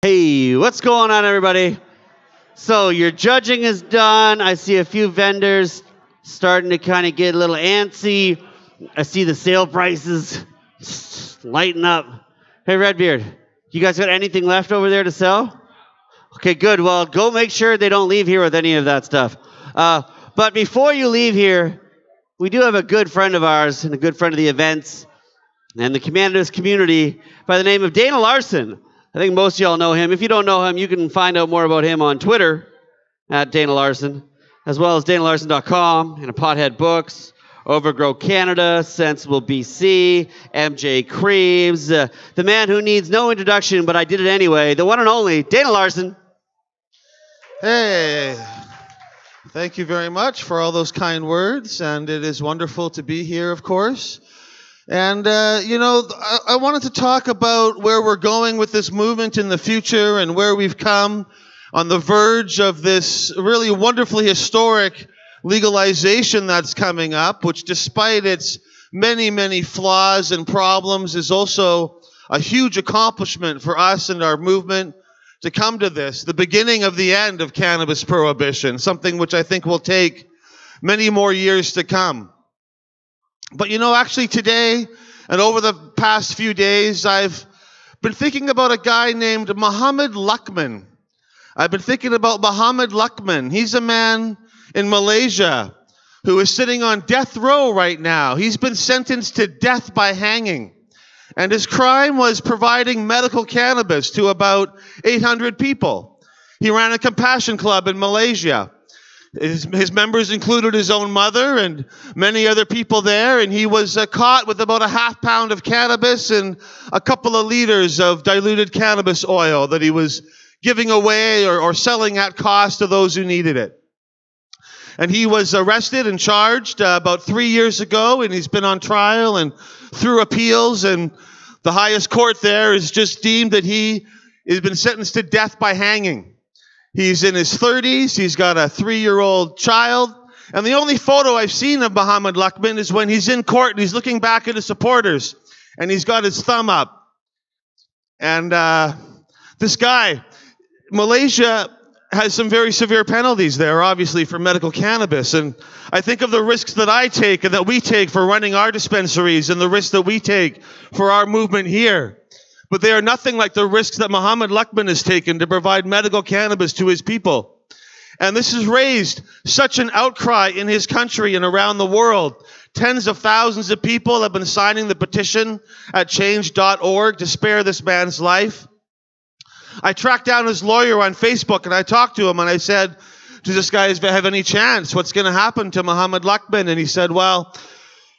Hey, what's going on, everybody? So your judging is done. I see a few vendors starting to kind of get a little antsy. I see the sale prices lighten up. Hey, Redbeard, you guys got anything left over there to sell? Okay, good. Well, go make sure they don't leave here with any of that stuff. But before you leave here, we do have a good friend of ours and a good friend of the events and the cannabis community by the name of Dana Larson. I think most of y'all know him. If you don't know him, you can find out more about him on Twitter at Dana Larson, as well as DanaLarson.com and Pothead Books, Overgrow Canada, Sensible BC, MJ Creams, the man who needs no introduction, but I did it anyway, the one and only Dana Larson. Hey, thank you very much for all those kind words, and it is wonderful to be here, of course. And, I wanted to talk about where we're going with this movement in the future and where we've come on the verge of this really wonderfully historic legalization that's coming up, which despite its many, many flaws and problems is also a huge accomplishment for us and our movement to come to this, the beginning of the end of cannabis prohibition, something which I think will take many more years to come. But actually today and over the past few days, I've been thinking about a guy named Muhammad Luckman. I've been thinking about Muhammad Luckman. He's a man in Malaysia who is sitting on death row right now. He's been sentenced to death by hanging. And his crime was providing medical cannabis to about 800 people. He ran a compassion club in Malaysia. His members included his own mother and many other people there, and he was caught with about a half pound of cannabis and a couple of liters of diluted cannabis oil that he was giving away or selling at cost to those who needed it. And he was arrested and charged about 3 years ago, and he's been on trial and through appeals, and the highest court there has just deemed that he has been sentenced to death by hanging. He's in his 30s. He's got a 3-year-old child. And the only photo I've seen of Muhammad Luckman is when he's in court and he's looking back at his supporters. And he's got his thumb up. And this guy, Malaysia has some very severe penalties there, obviously, for medical cannabis. And I think of the risks that I take and that we take for running our dispensaries and the risks that we take for our movement here. But they are nothing like the risks that Muhammad Luckman has taken to provide medical cannabis to his people. And this has raised such an outcry in his country and around the world. Tens of thousands of people have been signing the petition at change.org to spare this man's life. I tracked down his lawyer on Facebook and I talked to him and I said, does this guy have any chance? What's going to happen to Muhammad Luckman? And he said, well,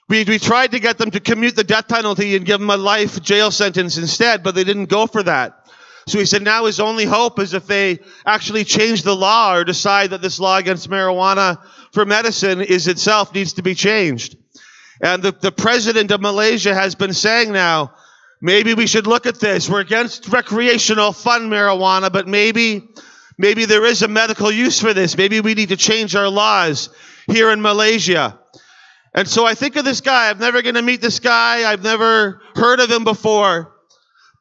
we tried to get them to commute the death penalty and give him a life jail sentence instead, but they didn't go for that. So he said now his only hope is if they actually change the law or decide that this law against marijuana for medicine itself needs to be changed. And the president of Malaysia has been saying now, maybe we should look at this. We're against recreational fun marijuana, but maybe there is a medical use for this. Maybe we need to change our laws here in Malaysia. And so I think of this guy. I'm never going to meet this guy. I've never heard of him before.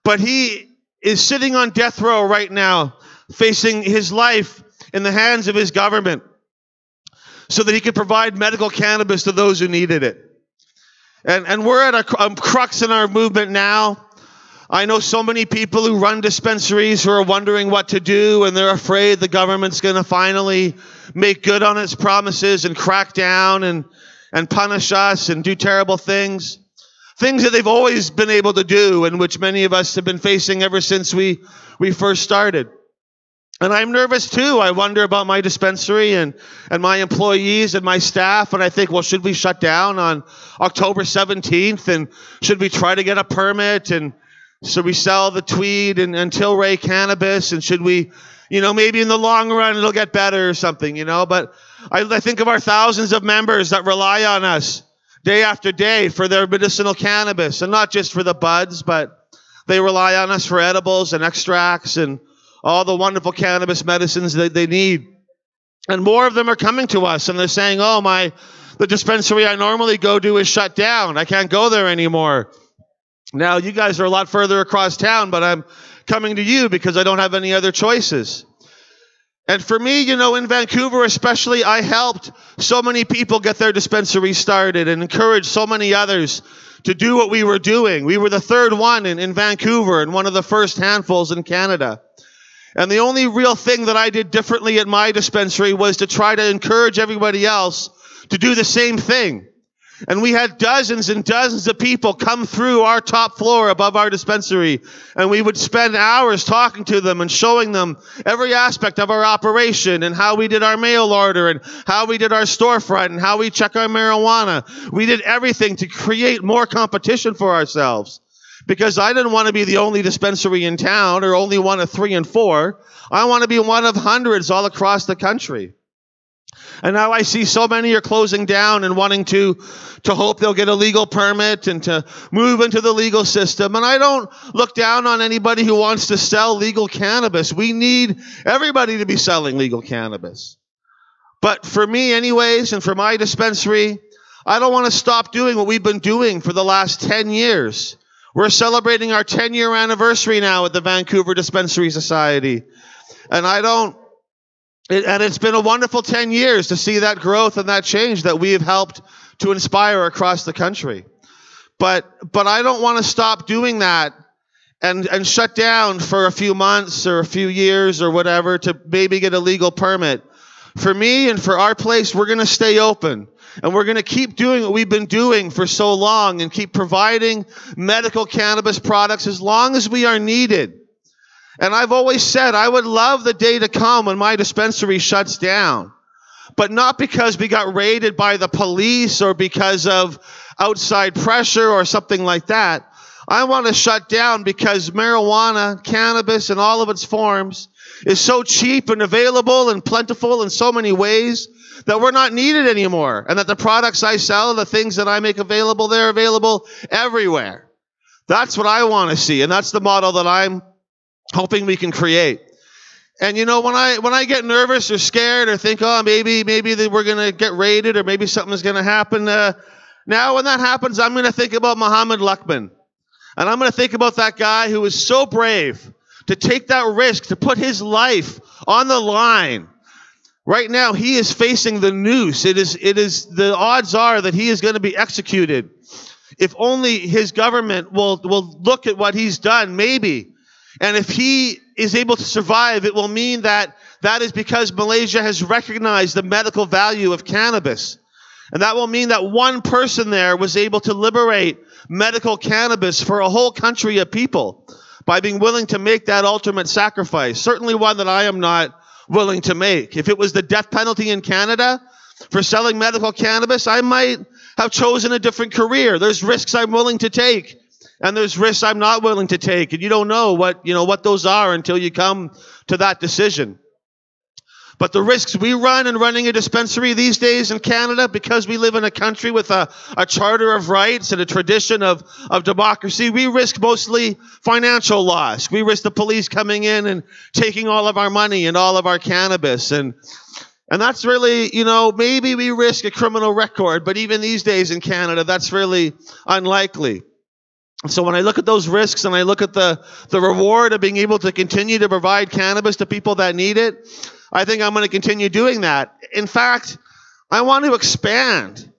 But he is sitting on death row right now, facing his life in the hands of his government so that he could provide medical cannabis to those who needed it. And we're at a crux in our movement now. I know so many people who run dispensaries who are wondering what to do, and they're afraid the government's going to finally make good on its promises and crack down and punish us and do terrible things. Things that they've always been able to do and which many of us have been facing ever since we first started. And I'm nervous too. I wonder about my dispensary and my employees and my staff. And I think, well, should we shut down on October 17th? And should we try to get a permit? And should we sell the tweed and Tilray cannabis? And should we, maybe in the long run it'll get better or something, But I think of our thousands of members that rely on us day after day for their medicinal cannabis. And not just for the buds, but they rely on us for edibles and extracts and all the wonderful cannabis medicines that they need. And more of them are coming to us and they're saying, the dispensary I normally go to is shut down. I can't go there anymore. Now, you guys are a lot further across town, but I'm coming to you because I don't have any other choices. And for me, you know, in Vancouver especially, I helped so many people get their dispensary started and encouraged so many others to do what we were doing. We were the third one in Vancouver and one of the first handfuls in Canada. And the only real thing that I did differently at my dispensary was to try to encourage everybody else to do the same thing. And we had dozens and dozens of people come through our top floor above our dispensary, and we would spend hours talking to them and showing them every aspect of our operation and how we did our mail order and how we did our storefront and how we check our marijuana. We did everything to create more competition for ourselves, because I didn't want to be the only dispensary in town or only one of 3 and 4. I want to be one of hundreds all across the country. And now I see so many are closing down and wanting to hope they'll get a legal permit and to move into the legal system. And I don't look down on anybody who wants to sell legal cannabis. We need everybody to be selling legal cannabis. But for me anyways, and for my dispensary, I don't want to stop doing what we've been doing for the last 10 years. We're celebrating our 10-year anniversary now at the Vancouver Dispensary Society. And it's been a wonderful 10 years to see that growth and that change that we have helped to inspire across the country. But I don't want to stop doing that and shut down for a few months or a few years or whatever to maybe get a legal permit. For me and for our place, we're going to stay open. And we're going to keep doing what we've been doing for so long and keep providing medical cannabis products as long as we are needed. And I've always said I would love the day to come when my dispensary shuts down, but not because we got raided by the police or because of outside pressure or something like that. I want to shut down because marijuana, cannabis in all of its forms is so cheap and available and plentiful in so many ways that we're not needed anymore, and that the products I sell, the things that I make available, they're available everywhere. That's what I want to see, and that's the model that I'm hoping we can create. And you know, when I get nervous or scared or think, oh, maybe we're going to get raided or maybe something's going to happen, now when that happens, I'm going to think about Muhammad Luckman. And I'm going to think about that guy who was so brave to take that risk, to put his life on the line. Right now, he is facing the noose. The odds are that he is going to be executed. If only his government will look at what he's done, maybe. And if he is able to survive, it will mean that is because Malaysia has recognized the medical value of cannabis. And that will mean that one person there was able to liberate medical cannabis for a whole country of people by being willing to make that ultimate sacrifice. Certainly one that I am not willing to make. If it was the death penalty in Canada for selling medical cannabis, I might have chosen a different career. There's risks I'm willing to take, and there's risks I'm not willing to take, and you don't know what those are until you come to that decision. But the risks we run in running a dispensary these days in Canada, because we live in a country with a charter of rights and a tradition of democracy, we risk mostly financial loss. We risk the police coming in and taking all of our money and all of our cannabis. And that's really, maybe we risk a criminal record, but even these days in Canada, that's really unlikely. So when I look at those risks and I look at the reward of being able to continue to provide cannabis to people that need it, I think I'm going to continue doing that. In fact, I want to expand.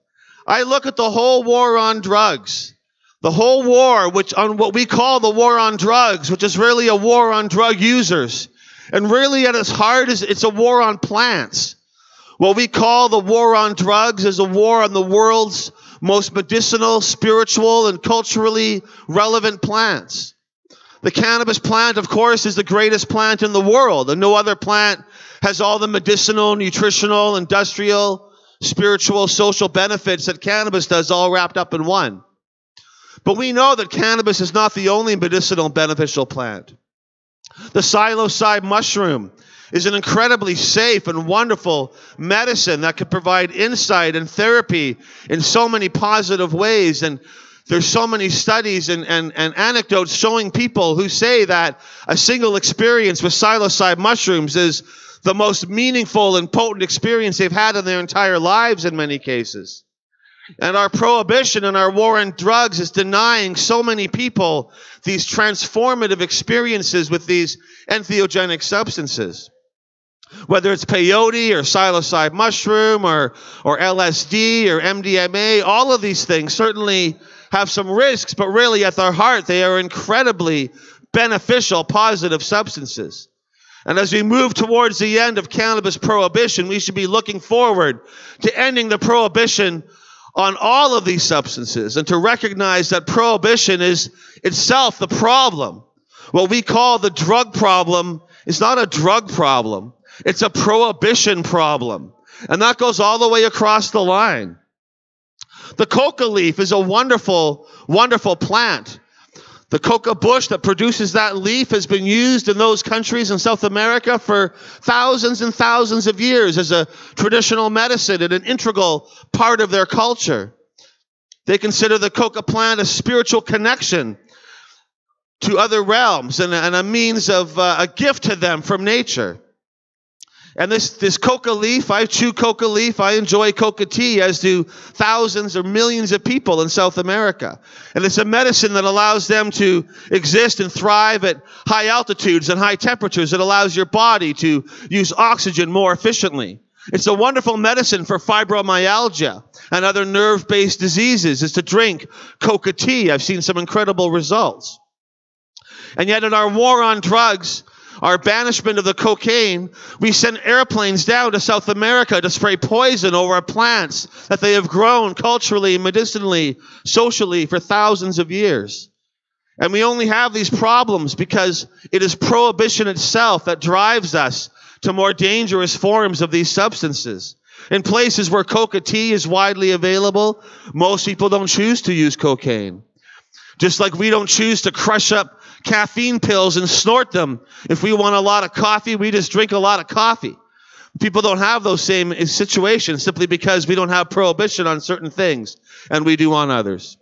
I look at the whole war on drugs. The whole war, on what we call the war on drugs, which is really a war on drug users. And really at its heart, it's a war on plants. What we call the war on drugs is a war on the world's most medicinal, spiritual, and culturally relevant plants. The cannabis plant, of course, is the greatest plant in the world, and no other plant has all the medicinal, nutritional, industrial, spiritual, social benefits that cannabis does, all wrapped up in one. But we know that cannabis is not the only medicinal beneficial plant. The psilocybe mushroom is an incredibly safe and wonderful medicine that can provide insight and therapy in so many positive ways. And there's so many studies and anecdotes showing people who say that a single experience with psilocybe mushrooms is the most meaningful and potent experience they've had in their entire lives in many cases. And our prohibition and our war on drugs is denying so many people these transformative experiences with these entheogenic substances. Whether it's peyote or psilocybe mushroom or LSD or MDMA, all of these things certainly have some risks, but really at their heart, they are incredibly beneficial, positive substances. And as we move towards the end of cannabis prohibition, we should be looking forward to ending the prohibition on all of these substances and to recognize that prohibition is itself the problem. What we call the drug problem is not a drug problem. It's a prohibition problem. And that goes all the way across the line. The coca leaf is a wonderful, wonderful plant. The coca bush that produces that leaf has been used in those countries in South America for thousands and thousands of years as a traditional medicine and an integral part of their culture. They consider the coca plant a spiritual connection to other realms and a means of a gift to them from nature. And this coca leaf, I chew coca leaf, I enjoy coca tea, as do thousands or millions of people in South America. And it's a medicine that allows them to exist and thrive at high altitudes and high temperatures. It allows your body to use oxygen more efficiently. It's a wonderful medicine for fibromyalgia and other nerve-based diseases, is to drink coca tea. I've seen some incredible results. And yet in our war on drugs, our banishment of the cocaine, we send airplanes down to South America to spray poison over plants that they have grown culturally, medicinally, socially for thousands of years. And we only have these problems because it is prohibition itself that drives us to more dangerous forms of these substances. In places where coca tea is widely available, most people don't choose to use cocaine. Just like we don't choose to crush up caffeine pills and snort them. If we want a lot of coffee, we just drink a lot of coffee. People don't have those same situations simply because we don't have prohibition on certain things and we do on others.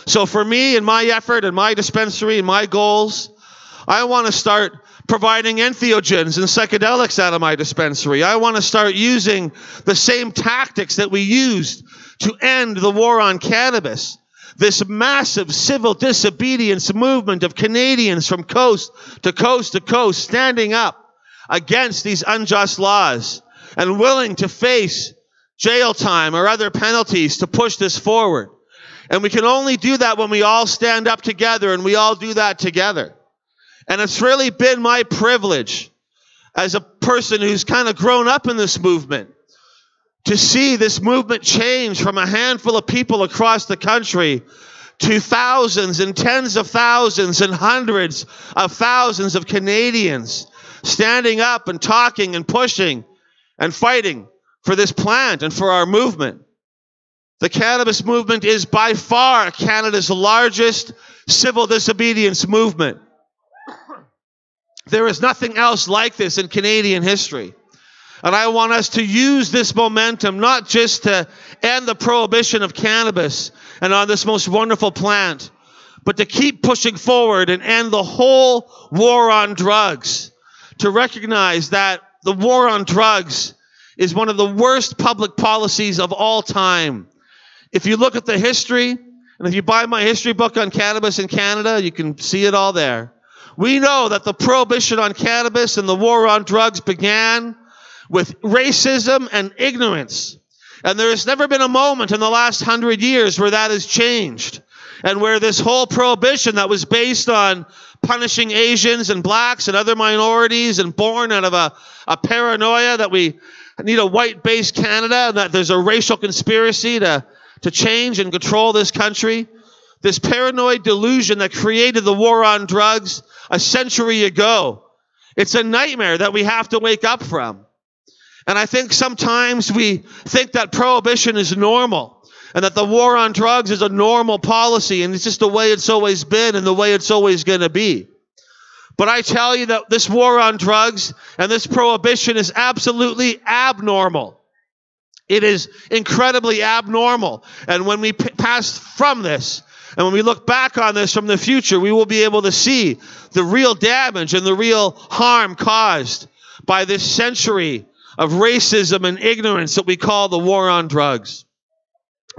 So for me and my effort and my dispensary and my goals, I want to start providing entheogens and psychedelics out of my dispensary. I want to start using the same tactics that we used to end the war on cannabis. This massive civil disobedience movement of Canadians from coast to coast to coast standing up against these unjust laws and willing to face jail time or other penalties to push this forward. And we can only do that when we all stand up together and we all do that together. And it's really been my privilege as a person who's kind of grown up in this movement to see this movement change from a handful of people across the country to thousands and tens of thousands and hundreds of thousands of Canadians standing up and talking and pushing and fighting for this plant and for our movement. The cannabis movement is by far Canada's largest civil disobedience movement. There is nothing else like this in Canadian history. And I want us to use this momentum not just to end the prohibition of cannabis and on this most wonderful plant, but to keep pushing forward and end the whole war on drugs. To recognize that the war on drugs is one of the worst public policies of all time. If you look at the history, and if you buy my history book on cannabis in Canada, you can see it all there. We know that the prohibition on cannabis and the war on drugs began with racism and ignorance. And there has never been a moment in the last 100 years where that has changed. And where this whole prohibition that was based on punishing Asians and blacks and other minorities and born out of a paranoia that we need a white-based Canada and that there's a racial conspiracy to change and control this country. This paranoid delusion that created the war on drugs a century ago. It's a nightmare that we have to wake up from. And I think sometimes we think that prohibition is normal and that the war on drugs is a normal policy and it's just the way it's always been and the way it's always going to be. But I tell you that this war on drugs and this prohibition is absolutely abnormal. It is incredibly abnormal. And when we pass from this, and when we look back on this from the future, we will be able to see the real damage and the real harm caused by this century of racism and ignorance that we call the war on drugs.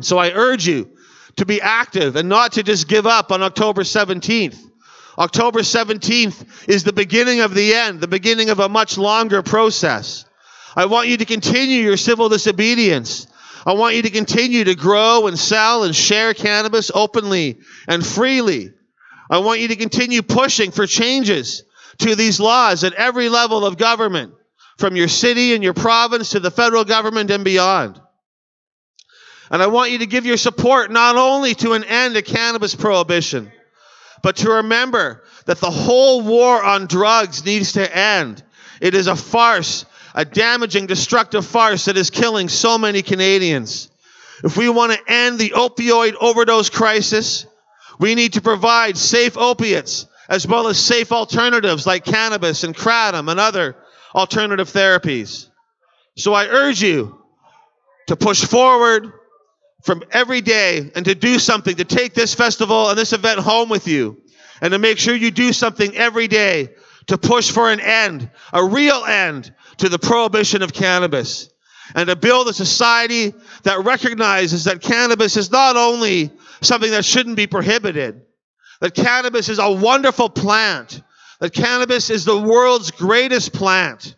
So I urge you to be active and not to just give up on October 17th. October 17th is the beginning of the end, the beginning of a much longer process. I want you to continue your civil disobedience. I want you to continue to grow and sell and share cannabis openly and freely. I want you to continue pushing for changes to these laws at every level of government, from your city and your province to the federal government and beyond. And I want you to give your support not only to an end to cannabis prohibition, but to remember that the whole war on drugs needs to end. It is a farce, a damaging, destructive farce that is killing so many Canadians. If we want to end the opioid overdose crisis, we need to provide safe opiates as well as safe alternatives like cannabis and kratom and other alternative therapies. So I urge you to push forward from every day and to do something, to take this festival and this event home with you, and to make sure you do something every day to push for an end, a real end to the prohibition of cannabis, and to build a society that recognizes that cannabis is not only something that shouldn't be prohibited, that cannabis is a wonderful plant, that cannabis is the world's greatest plant,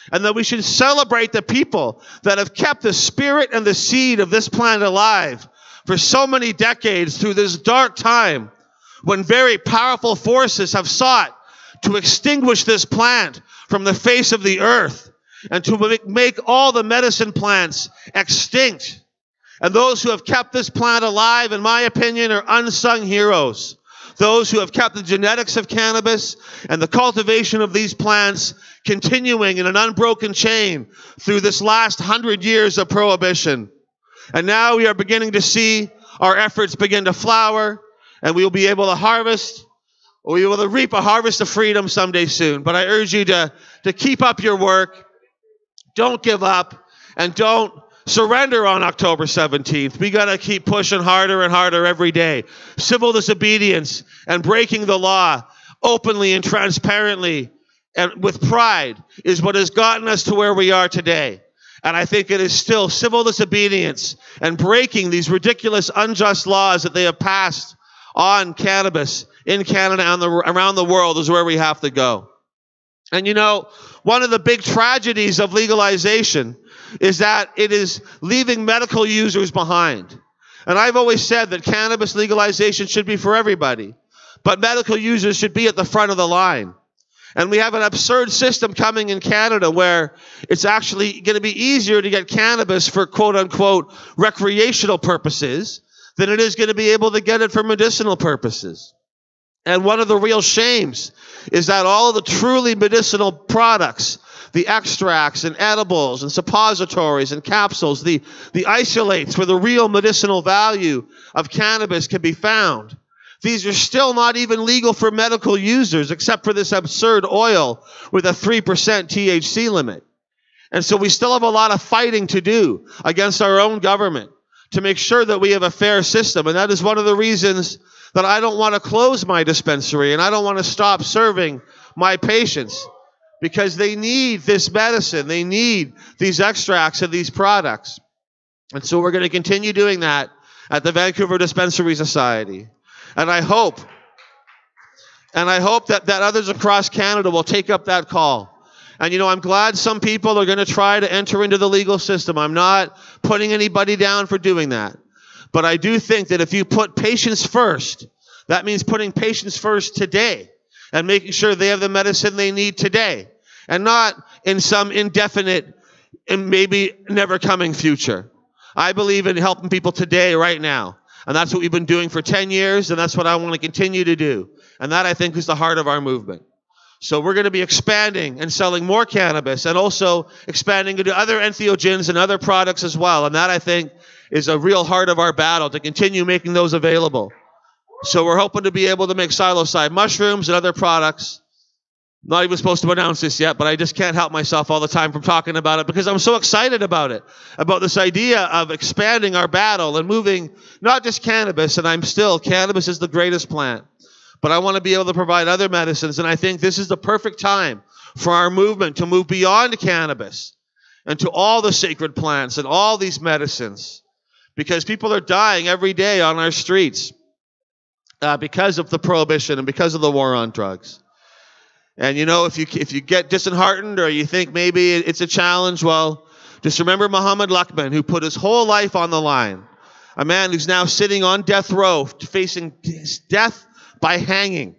and that we should celebrate the people that have kept the spirit and the seed of this plant alive for so many decades through this dark time when very powerful forces have sought to extinguish this plant from the face of the earth and to make all the medicine plants extinct. And those who have kept this plant alive, in my opinion, are unsung heroes. Those who have kept the genetics of cannabis and the cultivation of these plants continuing in an unbroken chain through this last 100 years of prohibition. And now we are beginning to see our efforts begin to flower, and we will be able to harvest, or we will reap a harvest of freedom someday soon. But I urge you to keep up your work, don't give up, and don't surrender on October 17th. We got to keep pushing harder and harder every day. Civil disobedience and breaking the law openly and transparently and with pride is what has gotten us to where we are today. And I think it is still civil disobedience and breaking these ridiculous, unjust laws that they have passed on cannabis in Canada and around the world is where we have to go. And you know, one of the big tragedies of legalization is that it is leaving medical users behind. And I've always said that cannabis legalization should be for everybody, but medical users should be at the front of the line. And we have an absurd system coming in Canada where it's actually going to be easier to get cannabis for quote-unquote recreational purposes than it is going to be able to get it for medicinal purposes. And one of the real shames is that all of the truly medicinal products, the extracts and edibles and suppositories and capsules, the isolates where the real medicinal value of cannabis can be found, these are still not even legal for medical users except for this absurd oil with a 3% THC limit. And so we still have a lot of fighting to do against our own government to make sure that we have a fair system. And that is one of the reasons that I don't want to close my dispensary and I don't want to stop serving my patients, because they need this medicine. They need these extracts and these products. And so we're going to continue doing that at the Vancouver Dispensary Society. And I hope that others across Canada will take up that call. And, you know, I'm glad some people are going to try to enter into the legal system. I'm not putting anybody down for doing that. But I do think that if you put patients first, that means putting patients first today and making sure they have the medicine they need today and not in some indefinite and maybe never coming future. I believe in helping people today, right now. And that's what we've been doing for 10 years, and that's what I want to continue to do. And that, I think, is the heart of our movement. So we're going to be expanding and selling more cannabis and also expanding into other entheogens and other products as well. And that, I think, is a real heart of our battle, to continue making those available. So we're hoping to be able to make psilocybin mushrooms and other products. Not even supposed to announce this yet, but I just can't help myself all the time from talking about it because I'm so excited about it, about this idea of expanding our battle and moving not just cannabis, and cannabis is the greatest plant, but I want to be able to provide other medicines, and I think this is the perfect time for our movement to move beyond cannabis and to all the sacred plants and all these medicines, because people are dying every day on our streets because of the prohibition and because of the war on drugs. And if you get disheartened or you think maybe it's a challenge, well, just remember Muhammad Luckman, who put his whole life on the line. A man who's now sitting on death row, facing death by hanging.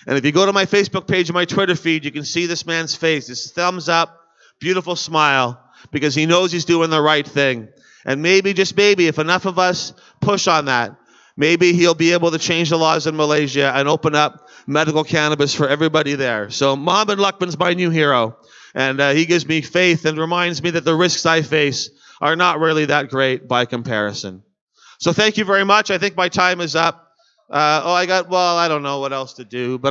And if you go to my Facebook page and my Twitter feed, you can see this man's face, his thumbs up, beautiful smile, because he knows he's doing the right thing. And maybe, just maybe, if enough of us push on that, maybe he'll be able to change the laws in Malaysia and open up medical cannabis for everybody there. So Muhammad Luckman's my new hero. And he gives me faith and reminds me that the risks I face are not really that great by comparison. So thank you very much. I think my time is up. I don't know what else to do. But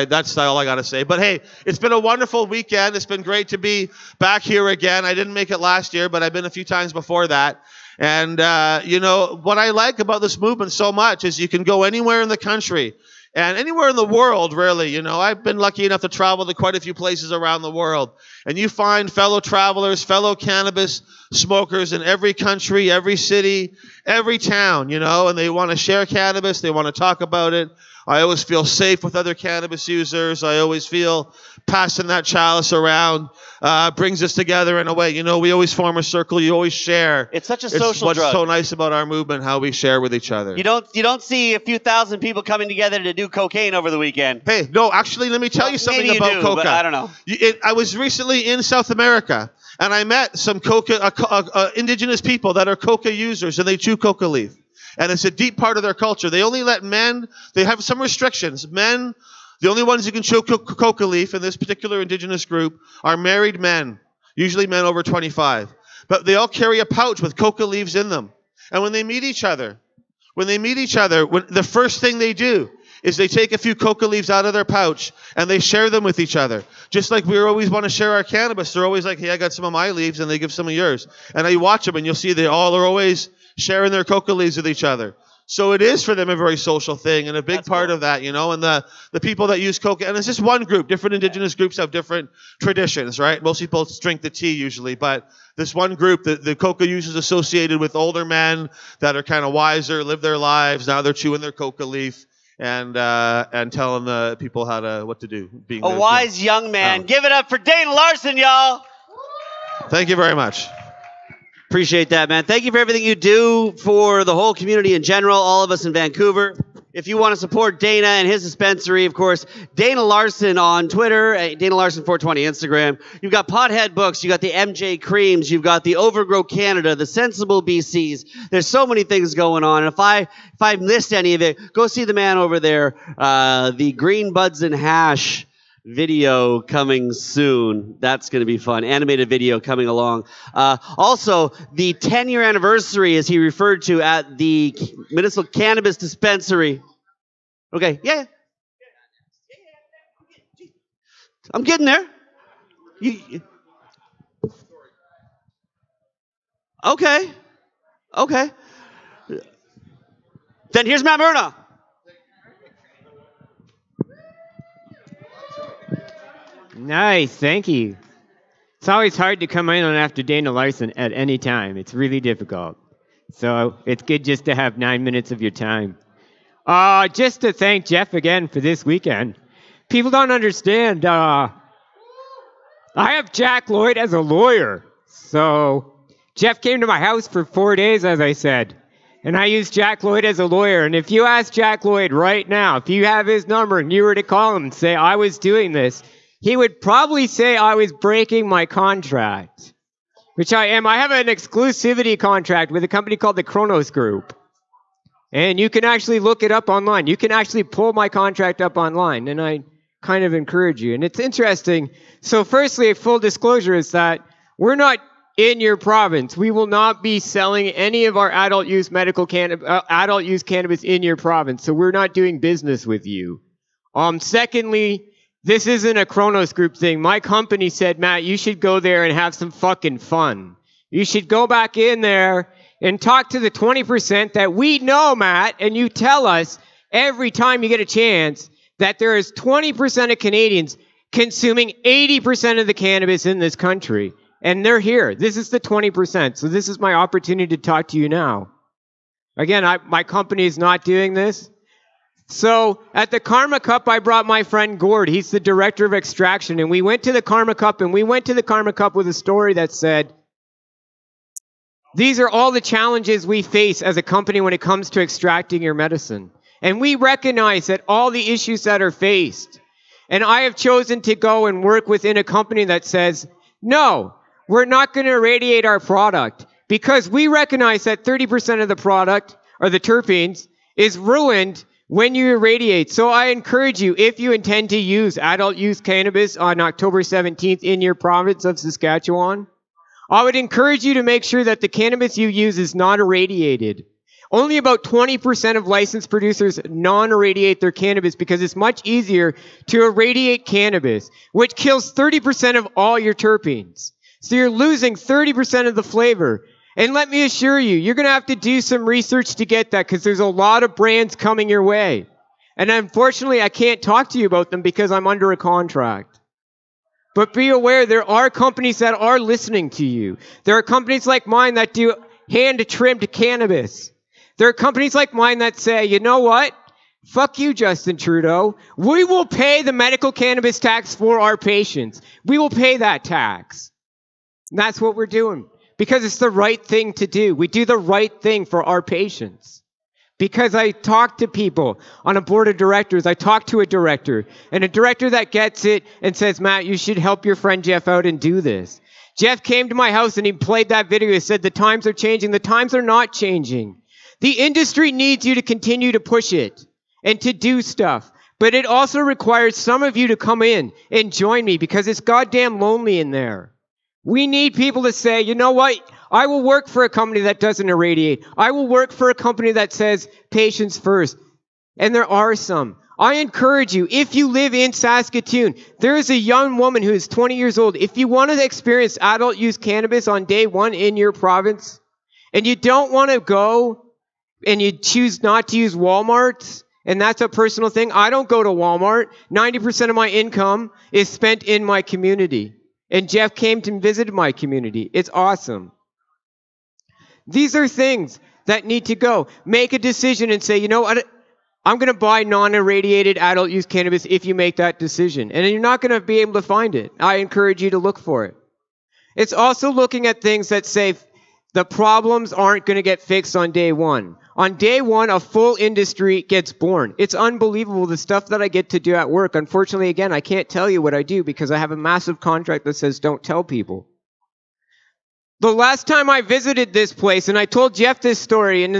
that's all I got to say. But hey, it's been a wonderful weekend. It's been great to be back here again. I didn't make it last year, but I've been a few times before that. And, what I like about this movement so much is you can go anywhere in the country and anywhere in the world, really. I've been lucky enough to travel to quite a few places around the world. And you find fellow travelers, fellow cannabis smokers in every country, every city, every town, and they want to share cannabis. They want to talk about it. I always feel safe with other cannabis users. I always feel passing that chalice around brings us together in a way. We always form a circle. You always share. It's such a social drug. What's drug. so nice about our movement, how we share with each other. You don't see a few thousand people coming together to do cocaine over the weekend. Hey, no, actually, let me tell you something maybe about you do, Coca. but I don't know. I was recently in South America, and I met some Coca indigenous people that are Coca users, and they chew Coca leaf. And it's a deep part of their culture. They only let men, they have some restrictions. Men, the only ones who can chew Coca leaf in this particular indigenous group are married men, usually men over 25. But they all carry a pouch with Coca leaves in them. And when they meet each other, the first thing they do is they take a few Coca leaves out of their pouch and they share them with each other. Just like we always want to share our cannabis. They're always like, hey, I got some of my leaves, and they give some of yours. And I watch them and you'll see they all are always sharing their Coca leaves with each other. So it is for them a very social thing, and a big part of that, and the people that use Coca, and it's just one group. Different indigenous groups have different traditions, right? Most people drink the tea usually, but this one group, the Coca use is associated with older men that are kind of wiser, live their lives. Now they're chewing their Coca leaf and telling the people what to do. Being a wise young man. Give it up for Dana Larson, y'all. Thank you very much. Appreciate that, man. Thank you for everything you do for the whole community in general, all of us in Vancouver. If you want to support Dana and his dispensary, of course, Dana Larson on Twitter, Dana Larson 420 Instagram. You've got Pothead Books, you got the MJ Creams, you've got the Overgrow Canada, the Sensible BCs. There's so many things going on. And if I missed any of it, go see the man over there, the Green Buds and Hash video coming soon. That's going to be fun. Animated video coming along. Also, the 10-year anniversary, as he referred to, at the Medicinal Cannabis Dispensary. Okay, yeah. I'm getting there. Okay. Then here's Matt Myrna. Nice, thank you. It's always hard to come in on after Dana Larson at any time. It's really difficult. So it's good just to have 9 minutes of your time. Just to thank Jeff again for this weekend. People don't understand. I have Jack Lloyd as a lawyer. So Jeff came to my house for 4 days, as I said. And I used Jack Lloyd as a lawyer. And if you ask Jack Lloyd right now, if you have his number and you were to call him and say, I was doing this, he would probably say I was breaking my contract, which I am. I have an exclusivity contract with a company called the Kronos Group. And you can actually look it up online. You can actually pull my contract up online, and I kind of encourage you. And it's interesting. So firstly, full disclosure is that we're not in your province. We will not be selling any of our adult use cannabis in your province. So we're not doing business with you. Secondly, this isn't a Kronos Group thing. My company said, Matt, you should go there and have some fucking fun. You should go back in there and talk to the 20% that we know, Matt, and you tell us every time you get a chance that there is 20% of Canadians consuming 80% of the cannabis in this country. And they're here. This is the 20%. So this is my opportunity to talk to you now. Again, my company is not doing this. So at the Karma Cup, I brought my friend Gord. He's the director of extraction. And we went to the Karma Cup, with a story that said, these are all the challenges we face as a company when it comes to extracting your medicine. And we recognize that all the issues that are faced. And I have chosen to go and work within a company that says, no, we're not going to irradiate our product, because we recognize that 30% of the product, or the terpenes, is ruined when you irradiate. So I encourage you, if you intend to use adult use cannabis on October 17th in your province of Saskatchewan, I would encourage you to make sure that the cannabis you use is not irradiated. Only about 20% of licensed producers non-irradiate their cannabis because it's much easier to irradiate cannabis, which kills 30% of all your terpenes. So you're losing 30% of the flavor. And let me assure you, you're going to have to do some research to get that, because there's a lot of brands coming your way. And unfortunately, I can't talk to you about them because I'm under a contract. But be aware, there are companies that are listening to you. There are companies like mine that do hand-trimmed cannabis. There are companies like mine that say, you know what? Fuck you, Justin Trudeau. We will pay the medical cannabis tax for our patients. We will pay that tax. And that's what we're doing. Because it's the right thing to do. We do the right thing for our patients. Because I talk to people on a board of directors. I talk to a director. And a director that gets it and says, Matt, you should help your friend Jeff out and do this. Jeff came to my house and he played that video. He said, the times are changing. The times are not changing. The industry needs you to continue to push it and to do stuff. But it also requires some of you to come in and join me, because it's goddamn lonely in there. We need people to say, you know what? I will work for a company that doesn't irradiate. I will work for a company that says patients first. And there are some. I encourage you, if you live in Saskatoon, there is a young woman who is 20 years old. If you want to experience adult use cannabis on day one in your province, and you don't want to go and you choose not to use Walmart, and that's a personal thing, I don't go to Walmart. 90% of my income is spent in my community. And Jeff came to visit my community. It's awesome. These are things that need to go. Make a decision and say, you know what? I'm going to buy non-irradiated adult use cannabis if you make that decision. And you're not going to be able to find it. I encourage you to look for it. It's also looking at things that say the problems aren't going to get fixed on day one. On day one, a full industry gets born. It's unbelievable, the stuff that I get to do at work. Unfortunately, again, I can't tell you what I do because I have a massive contract that says don't tell people. The last time I visited this place, and I told Jeff this story, and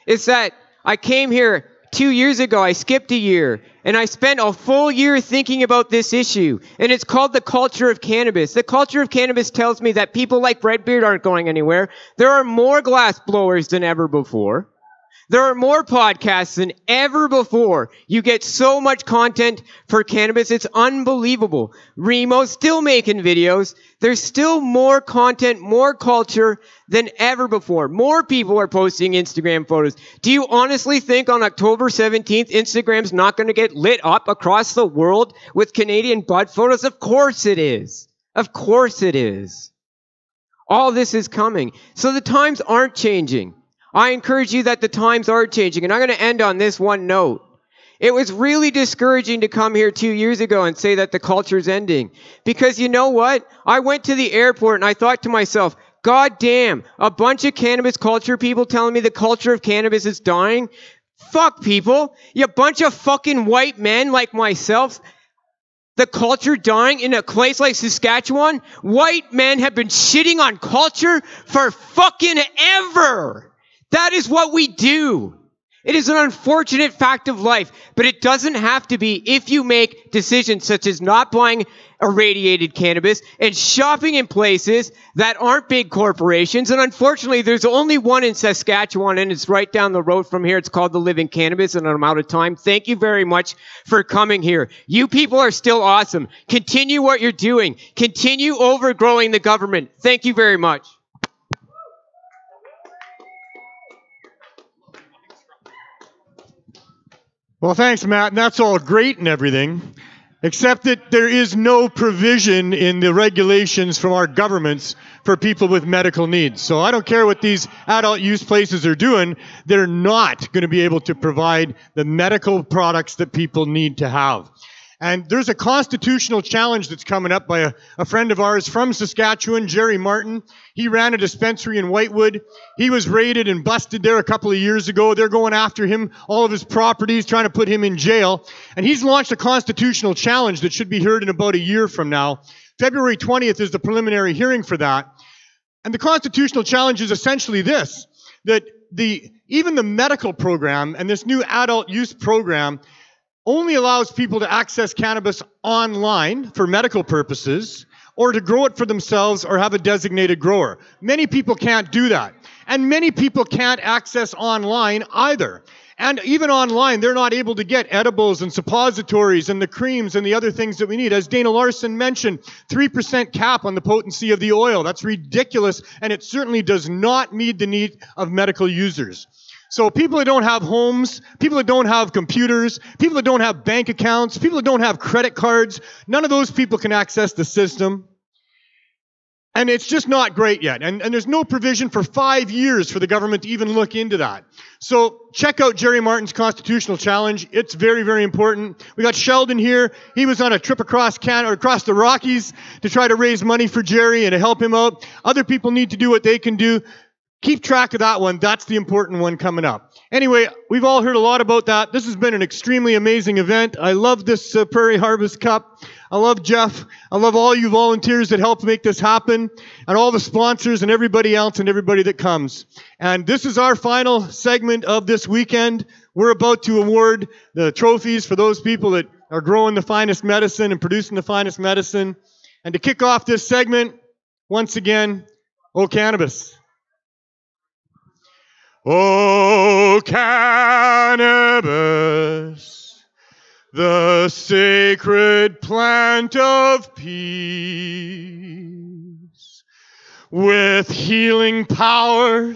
it's that I came here 2 years ago. I skipped a year, and I spent a full year thinking about this issue, and it's called the culture of cannabis. The culture of cannabis tells me that people like Redbeard aren't going anywhere. There are more glass blowers than ever before. There are more podcasts than ever before. You get so much content for cannabis. It's unbelievable. Remo's still making videos. There's still more content, more culture than ever before. More people are posting Instagram photos. Do you honestly think on October 17th, Instagram's not going to get lit up across the world with Canadian bud photos? Of course it is. Of course it is. All this is coming. So the times aren't changing. I encourage you that the times are changing. And I'm going to end on this one note. It was really discouraging to come here 2 years ago and say that the culture's ending. Because you know what? I went to the airport and I thought to myself, God damn, a bunch of cannabis culture people telling me the culture of cannabis is dying? Fuck people. You bunch of fucking white men like myself. The culture dying in a place like Saskatchewan? White men have been shitting on culture for fucking ever. That is what we do. It is an unfortunate fact of life, but it doesn't have to be if you make decisions such as not buying irradiated cannabis and shopping in places that aren't big corporations. And unfortunately, there's only one in Saskatchewan, and it's right down the road from here. It's called the Living Cannabis, and I'm out of time. Thank you very much for coming here. You people are still awesome. Continue what you're doing. Continue overgrowing the government. Thank you very much. Well, thanks, Matt. And that's all great and everything. except that there is no provision in the regulations from our governments for people with medical needs. So I don't care what these adult use places are doing, they're not going to be able to provide the medical products that people need to have. And there's a constitutional challenge that's coming up by a friend of ours from Saskatchewan, Jerry Martin. He ran a dispensary in Whitewood. He was raided and busted there a couple of years ago. They're going after him, all of his properties, trying to put him in jail. And he's launched a constitutional challenge that should be heard in about a year from now. February 20th is the preliminary hearing for that. And the constitutional challenge is essentially this, that even the medical program and this new adult use program only allows people to access cannabis online for medical purposes or to grow it for themselves or have a designated grower. Many people can't do that. And many people can't access online either. And even online, they're not able to get edibles and suppositories and the creams and the other things that we need. As Dana Larson mentioned, 3% cap on the potency of the oil. That's ridiculous, and it certainly does not meet the need of medical users. So people that don't have homes, people that don't have computers, people that don't have bank accounts, people that don't have credit cards, none of those people can access the system. And it's just not great yet. And there's no provision for 5 years for the government to even look into that. So check out Jerry Martin's constitutional challenge. It's very, very important. We got Sheldon here. He was on a trip across Canada, or across the Rockies to try to raise money for Jerry and to help him out. Other people need to do what they can do. Keep track of that one. That's the important one coming up. Anyway, we've all heard a lot about that. This has been an extremely amazing event. I love this Prairie Harvest Cup. I love Jeff. I love all you volunteers that helped make this happen, and all the sponsors and everybody else and everybody that comes. And this is our final segment of this weekend. We're about to award the trophies for those people that are growing the finest medicine and producing the finest medicine. And to kick off this segment, once again, Oh Cannabis. Oh, cannabis, the sacred plant of peace. With healing power,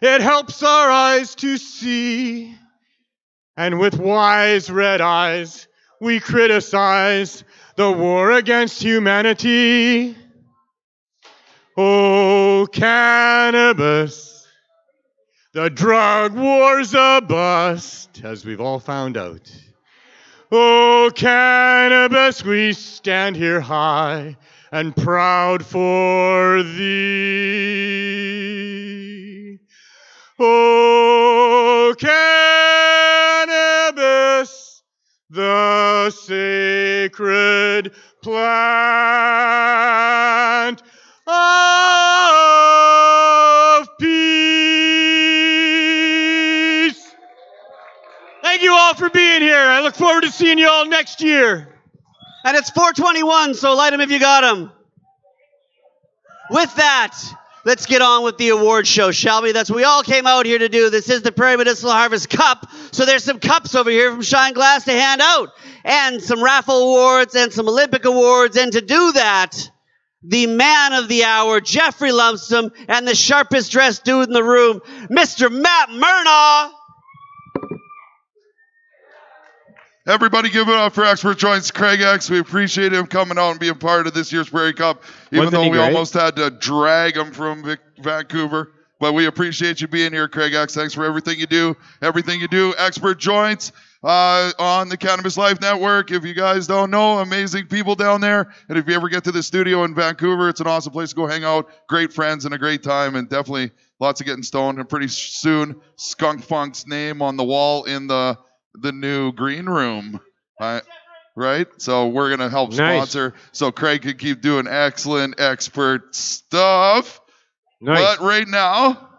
it helps our eyes to see. And with wise red eyes, we criticize the war against humanity. Oh, cannabis, the drug war's a bust, as we've all found out. Oh, cannabis, we stand here high and proud for thee. Oh, cannabis, the sacred plant of peace. Thank you all for being here. I look forward to seeing you all next year. And it's 421, so light them if you got them. With that, let's get on with the award show, shall we? That's what we all came out here to do. This is the Prairie Medicinal Harvest Cup. So there's some cups over here from Shine Glass to hand out, and some raffle awards and some Olympic awards. And to do that, the man of the hour, Jeffrey Lumsden, and the sharpest dressed dude in the room, Mr. Matt Myrna. Everybody give it up for Expert Joints Craig X. We appreciate him coming out and being part of this year's Prairie Cup, even though we almost had to drag him from Vancouver. But we appreciate you being here, Craig X. Thanks for everything you do. Expert Joints on the Cannabis Life Network. If you guys don't know, amazing people down there. And if you ever get to the studio in Vancouver, it's an awesome place to go hang out. Great friends and a great time, and definitely lots of getting stoned. And pretty soon, Skunk Funk's name on the wall in the new green room, right? So we're going to help sponsor so Craig can keep doing excellent expert stuff. Nice. But right now,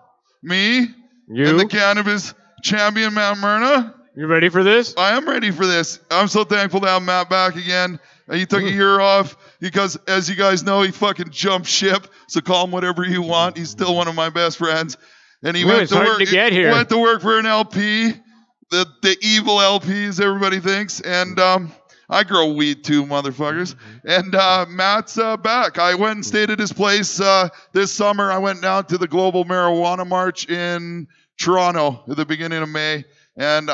me and the cannabis champion, Matt Myrna. You ready for this? I am ready for this. I'm so thankful to have Matt back again. He took a year off because, as you guys know, he fucking jumped ship. So call him whatever you want. He's still one of my best friends. And he went to work for an LP. The evil LPs, everybody thinks. And I grow weed too, motherfuckers. And Matt's back. I went and stayed at his place this summer. I went down to the Global Marijuana March in Toronto at the beginning of May. And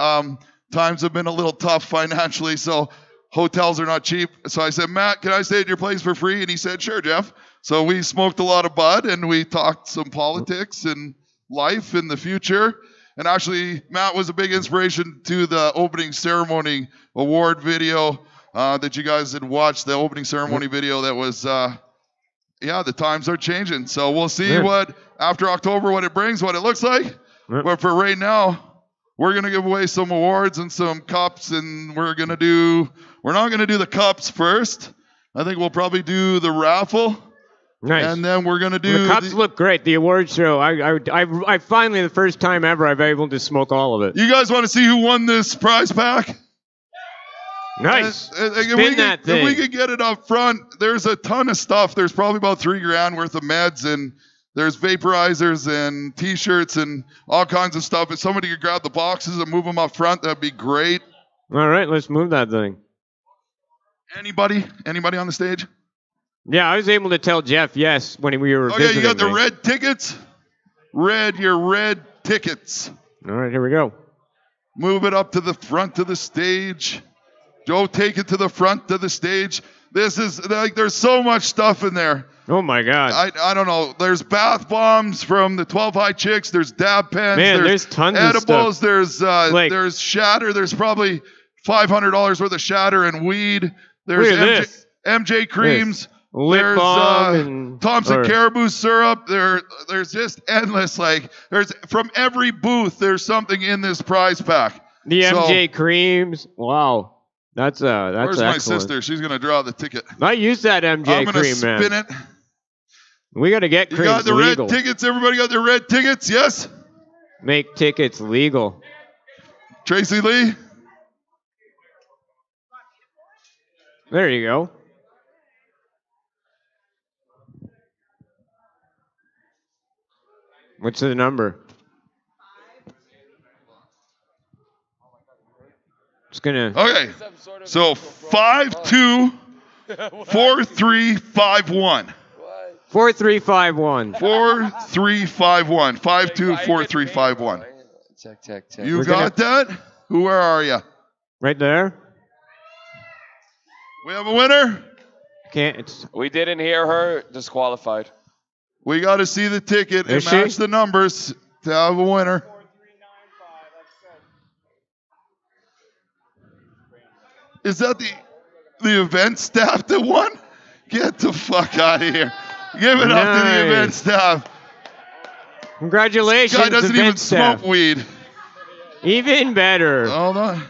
times have been a little tough financially. So hotels are not cheap. So I said, Matt, can I stay at your place for free? And he said, sure, Jeff. So we smoked a lot of bud and we talked some politics and life in the future. And actually, Matt was a big inspiration to the opening ceremony award video that you guys had watched, the opening ceremony video that was, the times are changing. So we'll see what, after October, what it brings, what it looks like. But for right now, we're going to give away some awards and some cups, and we're not going to do the cups first. I think we'll probably do the raffle. Nice. And then we're going to do... The cups look great. The award show, I finally, the first time ever, I've been able to smoke all of it. You guys want to see who won this prize pack? Nice. If we could get it up front, there's a ton of stuff. There's probably about $3,000 worth of meds, and there's vaporizers and T-shirts and all kinds of stuff. If somebody could grab the boxes and move them up front, that'd be great. All right, let's move that thing. Anybody on the stage? Yeah, I was able to tell Jeff yes when we were visiting. Okay, you got the red tickets? Your red tickets. All right, here we go. Move it up to the front of the stage. Joe, take it to the front of the stage. This is, like, there's so much stuff in there. Oh, my God. I don't know. There's bath bombs from the 12 High Chicks. There's dab pens. Man, there's tons edibles. of stuff. There's shatter. There's probably $500 worth of shatter and weed. There's MJ creams. Lip balm and Thompson Caribou syrup. There's just endless. Like, there's from every booth. There's something in this prize pack. The MJ creams. Wow, that's where's excellent. My sister? She's gonna draw the ticket. I use that MJ cream, man. I'm gonna spin it. We gotta get creams legal. You got the legal. red tickets. Everybody got their red tickets. Yes. Make tickets legal. Tracy Lee. There you go. What's the number? It's gonna. Okay. So 524351. 4351. 4351. 524351. Check. You got that? Where are you? Right there. We have a winner. We didn't hear her. Disqualified. We got to see the ticket and match the numbers to have a winner. Is that the event staff that won? Get the fuck out of here. Give it up to the event staff. Congratulations, this guy doesn't even staff. smoke weed. Even better. Hold on.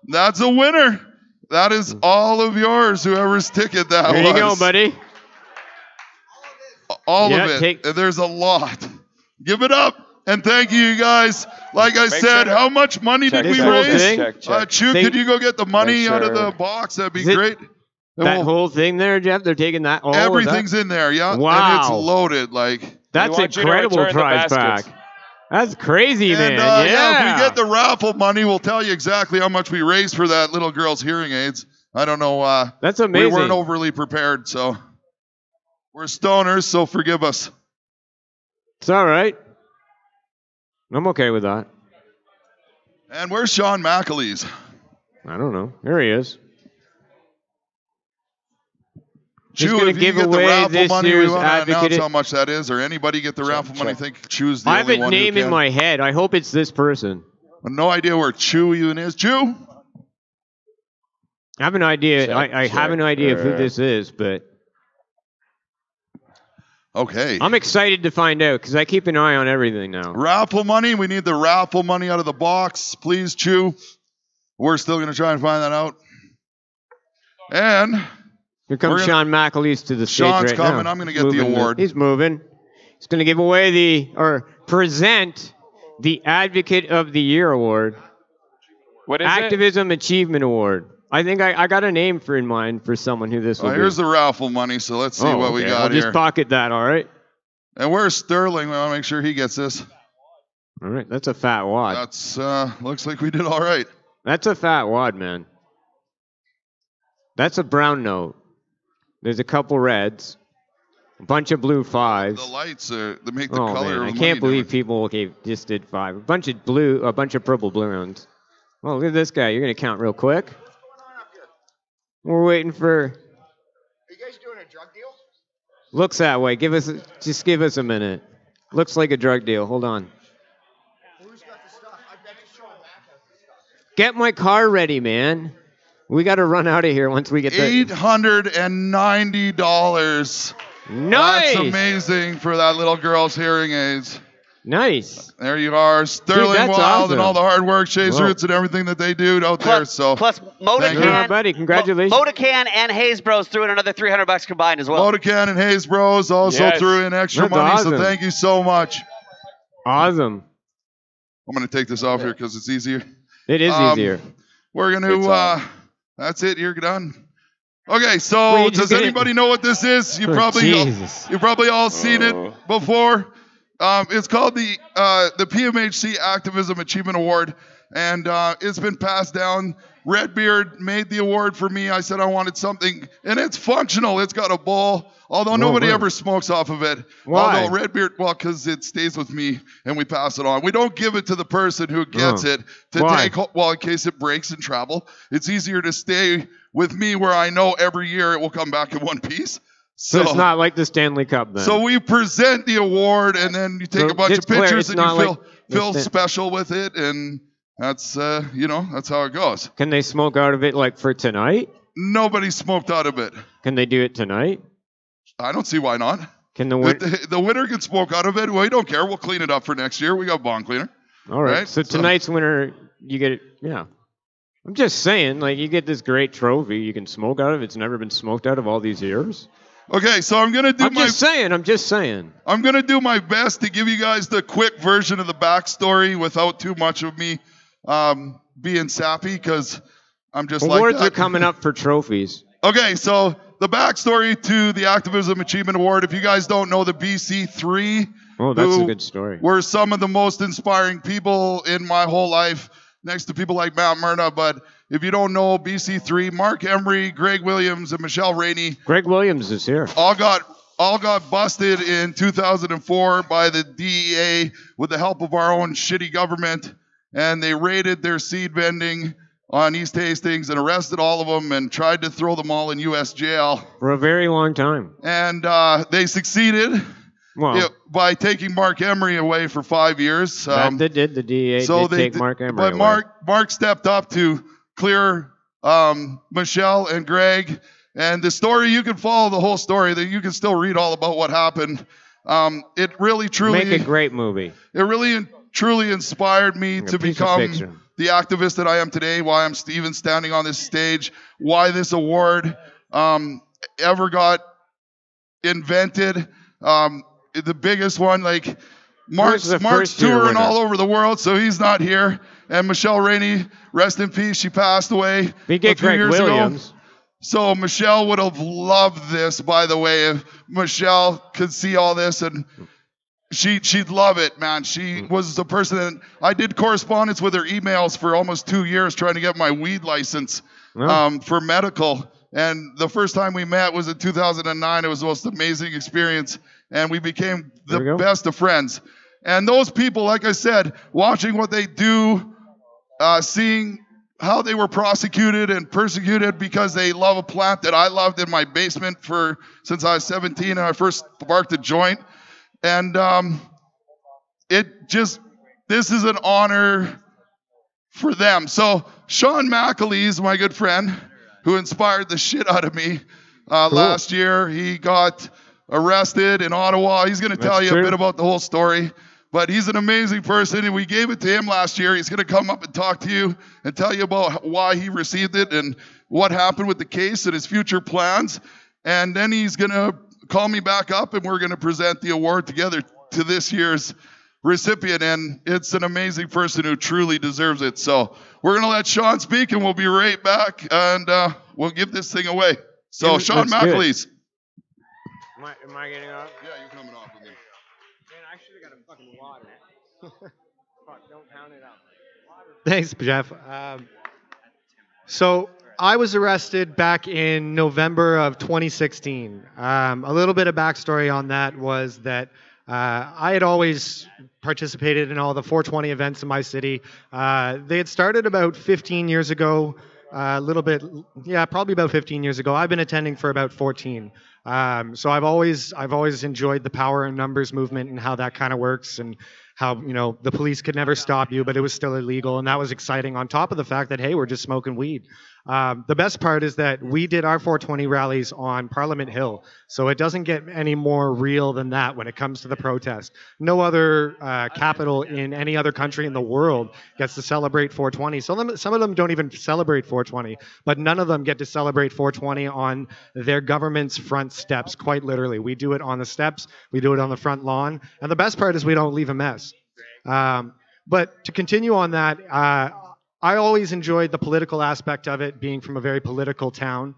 That's a winner. That is all of yours, whoever's ticket that was. There you go, buddy. All of it. There's a lot. Give it up. And thank you guys. Like I said, how much money did we raise? Chew, could you go get the money out of the box? That'd be great. That whole thing there, Jeff, they're taking that all everything's in there, yeah. Wow. And it's loaded. That's incredible prize pack. That's crazy, man. Yeah. If we get the raffle money, we'll tell you exactly how much we raised for that little girl's hearing aids. I don't know. That's amazing. We weren't overly prepared, so we're stoners, so forgive us. It's all right. I'm okay with that. And where's Sean McAleese? I don't know. Here he is. Chew, if you get the raffle money, we want to announce how much that is, or anybody get the raffle money, think Chew's the only one who can. I have a name in my head. I hope it's this person. No idea where Chew even is. Chew? I have an idea. I have an idea of who this is, but... Okay. I'm excited to find out, because I keep an eye on everything now. Raffle money. We need the raffle money out of the box. Please, Chew. We're still going to try and find that out. And... Here comes Sean McAleese to the stage right now. Sean's coming. I'm going to get the award. He's moving. He's going to give away present the Advocate of the Year Award. What is Activism Achievement Award. I think I got a name in mind for someone who this will be. Here's the raffle money, so let's see what we got I'll here. just pocket that, all right? And where's Sterling? We want to make sure he gets this. All right, that's a fat wad. That's looks like we did all right. That's a fat wad, man. That's a brown note. There's a couple reds, a bunch of blue fives. The lights they make the color. Man, I can't believe people just did 5. A bunch of purple balloons. Oh, look at this guy. You're gonna count real quick. We're waiting for. Are you guys doing a drug deal? Looks that way. Just give us a minute. Looks like a drug deal. Hold on. Who's got the stuff? I bet you Sean Mack has the stuff. Get my car ready, man. We got to run out of here once we get the. $890. Nice. That's amazing for that little girl's hearing aids. Nice. There you are, Sterling that's Wild, awesome. and all the hard work, Chase Whoa. Roots, and everything that they do out there. So Plus, Thank you. Modacan, buddy. Congratulations. Modacan and Hayes Bros threw in another $300 combined as well. Modacan and Hayes Bros also Yes. threw in extra That's money, awesome. so thank you so much. Awesome. I'm going to take this off here because it's easier. It is easier. We're going It's to, on. that's it, you're done. Okay, so Well, you just does get it- anybody know what this is? Oh, Jesus. You've probably all seen it before. It's called the PMHC Activism Achievement Award, and it's been passed down. Redbeard made the award for me. I said I wanted something, and it's functional. It's got a bowl, although nobody wow. ever smokes off of it. Why? Although Redbeard, well, because it stays with me, and we pass it on. We don't give it to the person who gets it to Why? take, well, in case it breaks in travel. It's easier to stay with me where I know every year it will come back in one piece. So it's not like the Stanley Cup then. So we present the award, and then you take So a bunch just of clear, pictures, it's and you not feel like the feel special with it, and that's that's how it goes. Can they smoke out of it like for tonight? Nobody smoked out of it. Can they do it tonight? I don't see why not. Can the win? The winner can smoke out of it. We don't care. We'll clean it up for next year. We got bond cleaner. All right. right, So so- tonight's winner, you get it. Yeah. I'm just saying, like, you get this great trophy. You can smoke out of it. It's never been smoked out of all these years. Okay, so I'm gonna do I'm just saying. I'm gonna do my best to give you guys the quick version of the backstory without too much of me being sappy, because I'm just Awards like are that. coming up for trophies. Okay, so the backstory to the Activism Achievement Award. If you guys don't know, the BC3 Oh, that's who a good story. were some of the most inspiring people in my whole life, next to people like Matt Myrna. But if you don't know, BC3, Mark Emery, Greg Williams, and Michelle Rainey Greg Williams is here. all got busted in 2004 by the DEA with the help of our own shitty government, and they raided their seed vending on East Hastings and arrested all of them and tried to throw them all in U.S. jail. For a very long time. And they succeeded Well, by taking Mark Emery away for 5 years. that did the DEA did take Mark Emery But away. Mark stepped up to clear Michelle and Greg. And the story, you can follow the whole story. That you can still read all about what happened. It really, truly, Make a great movie. it really, truly inspired me Like a to piece of become fiction. the activist that I am today. Why I'm even standing on this stage. Why this award ever got invented. The biggest one, like Mark's the first year touring winner? all over the world, so he's not here. And Michelle Rainey, rest in peace, she passed away We a get few Greg years ago. Williams. So Michelle would have loved this, by the way, if Michelle could see all this, and she'd love it, man. She was the person that I did correspondence with her emails for almost 2 years trying to get my weed license for medical. And the first time we met was in 2009. It was the most amazing experience, and we became There we the go. best of friends. And those people, like I said, watching what they do, seeing how they were prosecuted and persecuted because they love a plant that I loved in my basement since I was 17 and I first sparked a joint. And this is an honor for them. So Sean McAleese, my good friend, who inspired the shit out of me last year, he got arrested in Ottawa. He's going to tell you true. a bit about the whole story. But he's an amazing person, and we gave it to him last year. He's going to come up and talk to you and tell you about why he received it and what happened with the case and his future plans. And then he's going to call me back up, and we're going to present the award together to this year's recipient. And it's an amazing person who truly deserves it. So we're going to let Sean speak, and we'll be right back, and we'll give this thing away. So, Sean That's good. McAleese. Am I getting off? Yeah, you're coming off with me. Man, I should have got a fucking water. Fuck, don't count it up. Thanks, Jeff. So I was arrested back in November of 2016. A little bit of backstory on that was that I had always participated in all the 420 events in my city. They had started about 15 years ago a little bit, yeah, probably about 15 years ago. I've been attending for about 14. So I've always enjoyed the power and numbers movement and how that kind of works, and how, the police could never stop you, but it was still illegal, and that was exciting. On top of the fact that, hey, we're just smoking weed. The best part is that we did our 420 rallies on Parliament Hill, so it doesn't get any more real than that when it comes to the protest. No other capital in any other country in the world gets to celebrate 420. Some of them don't even celebrate 420, but none of them get to celebrate 420 on their government's front steps, quite literally. We do it on the steps, we do it on the front lawn, and the best part is we don't leave a mess. But to continue on that, I always enjoyed the political aspect of it, being from a very political town.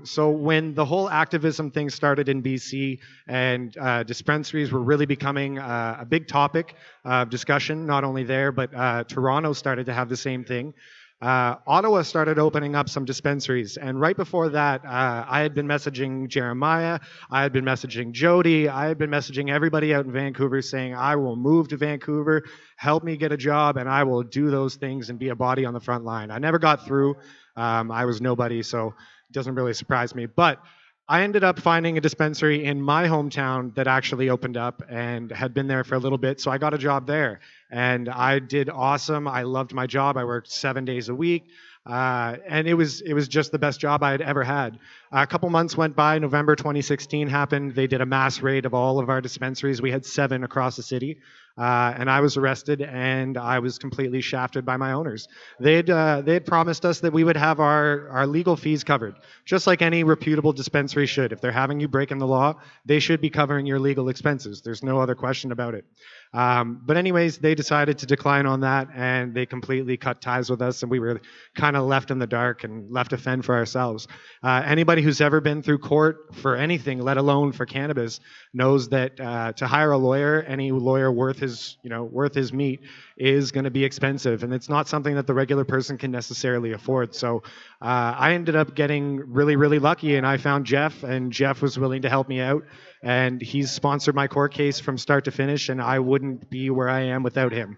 So when the whole activism thing started in BC, and dispensaries were really becoming a big topic of discussion, not only there, but Toronto started to have the same thing. Ottawa started opening up some dispensaries, and right before that, I had been messaging Jeremiah, I had been messaging Jody, I had been messaging everybody out in Vancouver saying, I will move to Vancouver, help me get a job, and I will do those things and be a body on the front line. I never got through. I was nobody, so it doesn't really surprise me. But I ended up finding a dispensary in my hometown that actually opened up and had been there for a little bit, so I got a job there. And I did awesome. I loved my job. I worked 7 days a week. And it was just the best job I had ever had. A couple months went by. November 2016 happened. They did a mass raid of all of our dispensaries. We had 7 across the city. And I was arrested, and I was completely shafted by my owners. They had promised us that we would have our legal fees covered, just like any reputable dispensary should. If they're having you breaking the law, they should be covering your legal expenses. There's no other question about it. But anyways, they decided to decline on that, and they completely cut ties with us, and we were kind of left in the dark and left to fend for ourselves. Anybody who's ever been through court for anything, let alone for cannabis, knows that to hire a lawyer, any lawyer worth his meat, is going to be expensive, and it's not something that the regular person can necessarily afford. So I ended up getting really, really lucky, and I found Jeff, and Jeff was willing to help me out, and he's sponsored my court case from start to finish, and I wouldn't be where I am without him.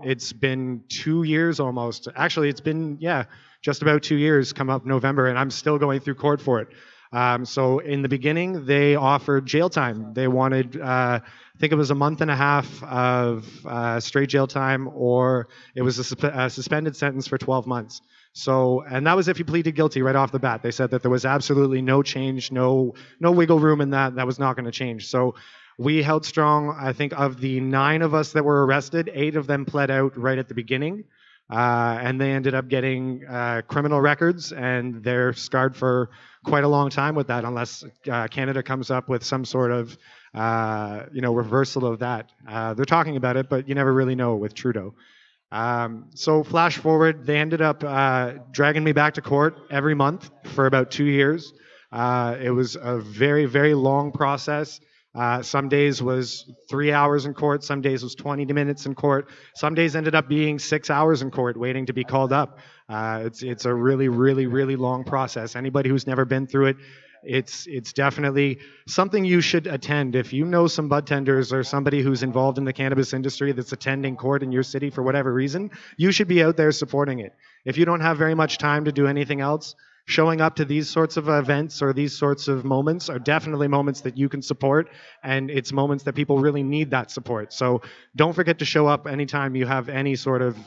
It's been 2 years almost. Actually, it's been, just about 2 years come up November, and I'm still going through court for it. So in the beginning, they offered jail time. They wanted, I think it was a month and a half of straight jail time, or it was a suspended sentence for 12 months. So, and that was if you pleaded guilty right off the bat. They said that there was absolutely no change, no wiggle room in that. That was not going to change. So we held strong. I think of the 9 of us that were arrested, 8 of them pled out right at the beginning. And they ended up getting criminal records, and they're scarred for quite a long time with that, unless Canada comes up with some sort of reversal of that. They're talking about it, but you never really know with Trudeau. So flash forward, they ended up dragging me back to court every month for about 2 years. It was a very, very long process. Some days was 3 hours in court. Some days was 20 minutes in court. Some days ended up being 6 hours in court waiting to be called up. It's a really, really, really long process. Anybody who's never been through it, it's definitely something you should attend. If you know some bud tenders or somebody who's involved in the cannabis industry that's attending court in your city for whatever reason, you should be out there supporting it. If you don't have very much time to do anything else, showing up to these sorts of events or these sorts of moments are definitely moments that you can support, and it's moments that people really need that support. So don't forget to show up anytime you have any sort of,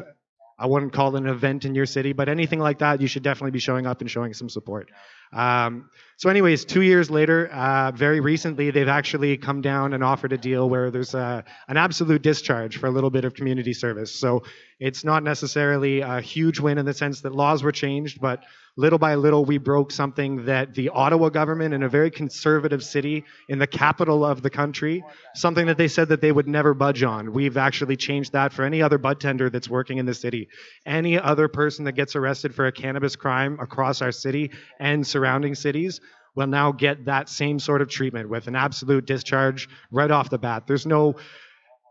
I wouldn't call it an event in your city, but anything like that, you should definitely be showing up and showing some support. So anyways, 2 years later, very recently, they've actually come down and offered a deal where there's an absolute discharge for a little bit of community service. So it's not necessarily a huge win in the sense that laws were changed, but little by little, we broke something that the Ottawa government, in a very conservative city in the capital of the country, something that they said that they would never budge on. We've actually changed that for any other bud tender that's working in the city. Any other person that gets arrested for a cannabis crime across our city and surrounding cities will now get that same sort of treatment with an absolute discharge right off the bat. There's no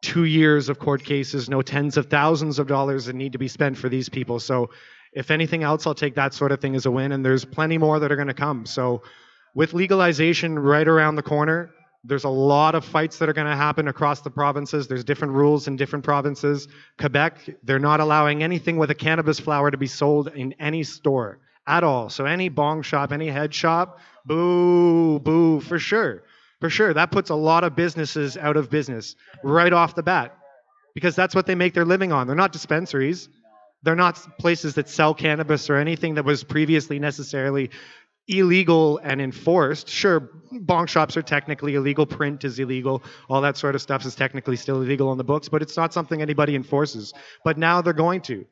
2 years of court cases, no tens of thousands of dollars that need to be spent for these people. So if anything else, I'll take that sort of thing as a win, and there's plenty more that are going to come. So with legalization right around the corner, There's a lot of fights that are going to happen across the provinces. There's different rules in different provinces. Quebec, they're not allowing anything with a cannabis flower to be sold in any store at all. So any bong shop, any head shop, boo, boo, for sure. For sure. That puts a lot of businesses out of business right off the bat because that's what they make their living on. They're not dispensaries. They're not places that sell cannabis or anything that was previously necessarily illegal and enforced. Sure, bong shops are technically illegal, print is illegal, all that sort of stuff is technically still illegal on the books, but it's not something anybody enforces. But now they're going to.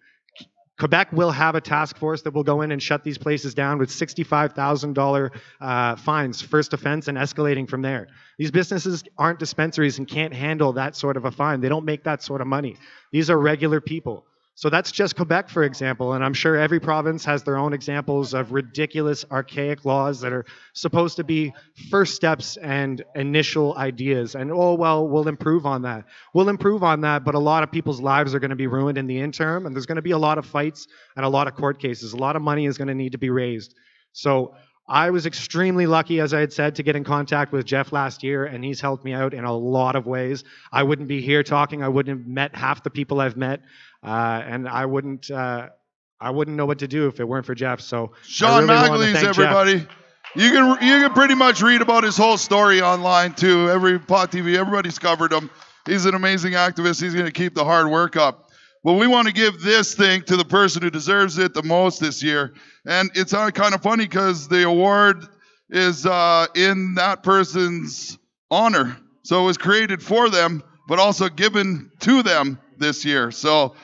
Quebec will have a task force that will go in and shut these places down with $65,000 fines, first offense, and escalating from there. These businesses aren't dispensaries and can't handle that sort of a fine. They don't make that sort of money. These are regular people. So that's just Quebec, for example, and I'm sure every province has their own examples of ridiculous, archaic laws that are supposed to be first steps and initial ideas. And, oh, well, we'll improve on that. We'll improve on that, but a lot of people's lives are going to be ruined in the interim, and there's going to be a lot of fights and a lot of court cases. A lot of money is going to need to be raised. So I was extremely lucky, as I had said, to get in contact with Jeff last year, and he's helped me out in a lot of ways. I wouldn't be here talking. I wouldn't have met half the people I've met. And I wouldn't know what to do if it weren't for Jeff. So Sean Magley's, everybody. Jeff. You can pretty much read about his whole story online too. Every Pot TV, everybody's covered him. He's an amazing activist. He's going to keep the hard work up. But we want to give this thing to the person who deserves it the most this year. And it's kind of funny because the award is in that person's honor. So it was created for them, but also given to them this year. So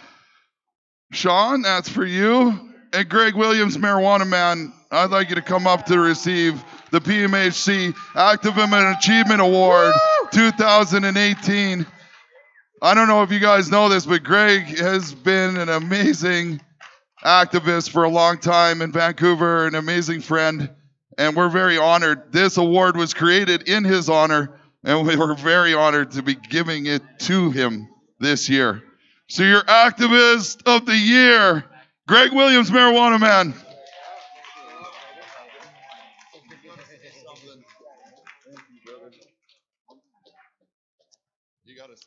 Sean, that's for you. And Greg Williams, Marijuana Man, I'd like you to come up to receive the PMHC Activism and Achievement Award 2018. I don't know if you guys know this, but Greg has been an amazing activist for a long time in Vancouver, an amazing friend, and we're very honored. This award was created in his honor, and we were very honored to be giving it to him this year. So your Activist of the Year, Greg Williams, Marijuana Man.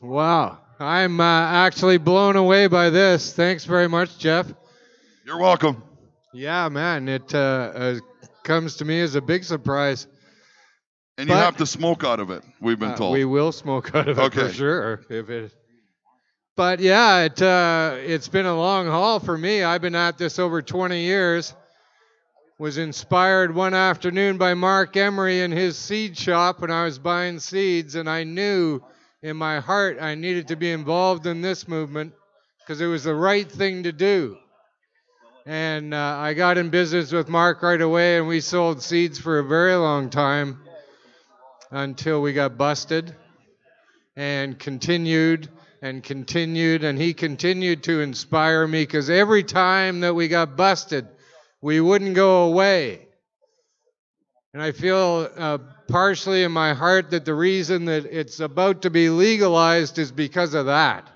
Wow, I'm actually blown away by this. Thanks very much, Jeff. You're welcome. Yeah, man, it comes to me as a big surprise. And you have to smoke out of it, we've been told. We will smoke out of it for sure. But yeah, it's been a long haul for me. I've been at this over 20 years. Was inspired one afternoon by Mark Emery in his seed shop when I was buying seeds, and I knew in my heart I needed to be involved in this movement because it was the right thing to do. And I got in business with Mark right away, and we sold seeds for a very long time until we got busted, and continued, and he continued to inspire me because every time that we got busted, we wouldn't go away. And I feel partially in my heart that the reason that it's about to be legalized is because of that.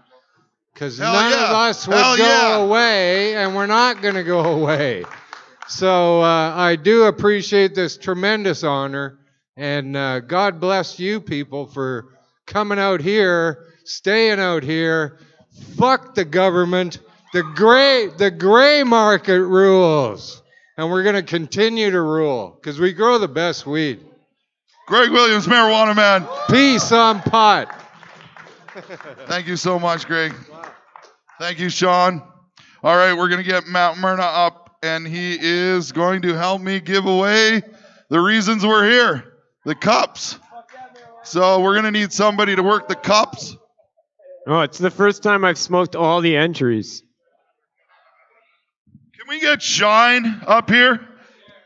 Because none of us would go away, and we're not going to go away. So I do appreciate this tremendous honor, and God bless you people for coming out here, staying out here. Fuck the government. The gray market rules. And we're going to continue to rule because we grow the best weed. Greg Williams, Marijuana Man. Peace on pot. Thank you so much, Greg. Thank you, Sean. All right, we're going to get Myrna up, and he is going to help me give away the reasons we're here, the cups. So we're going to need somebody to work the cups. Oh, it's the first time I've smoked all the entries. Can we get Shine up here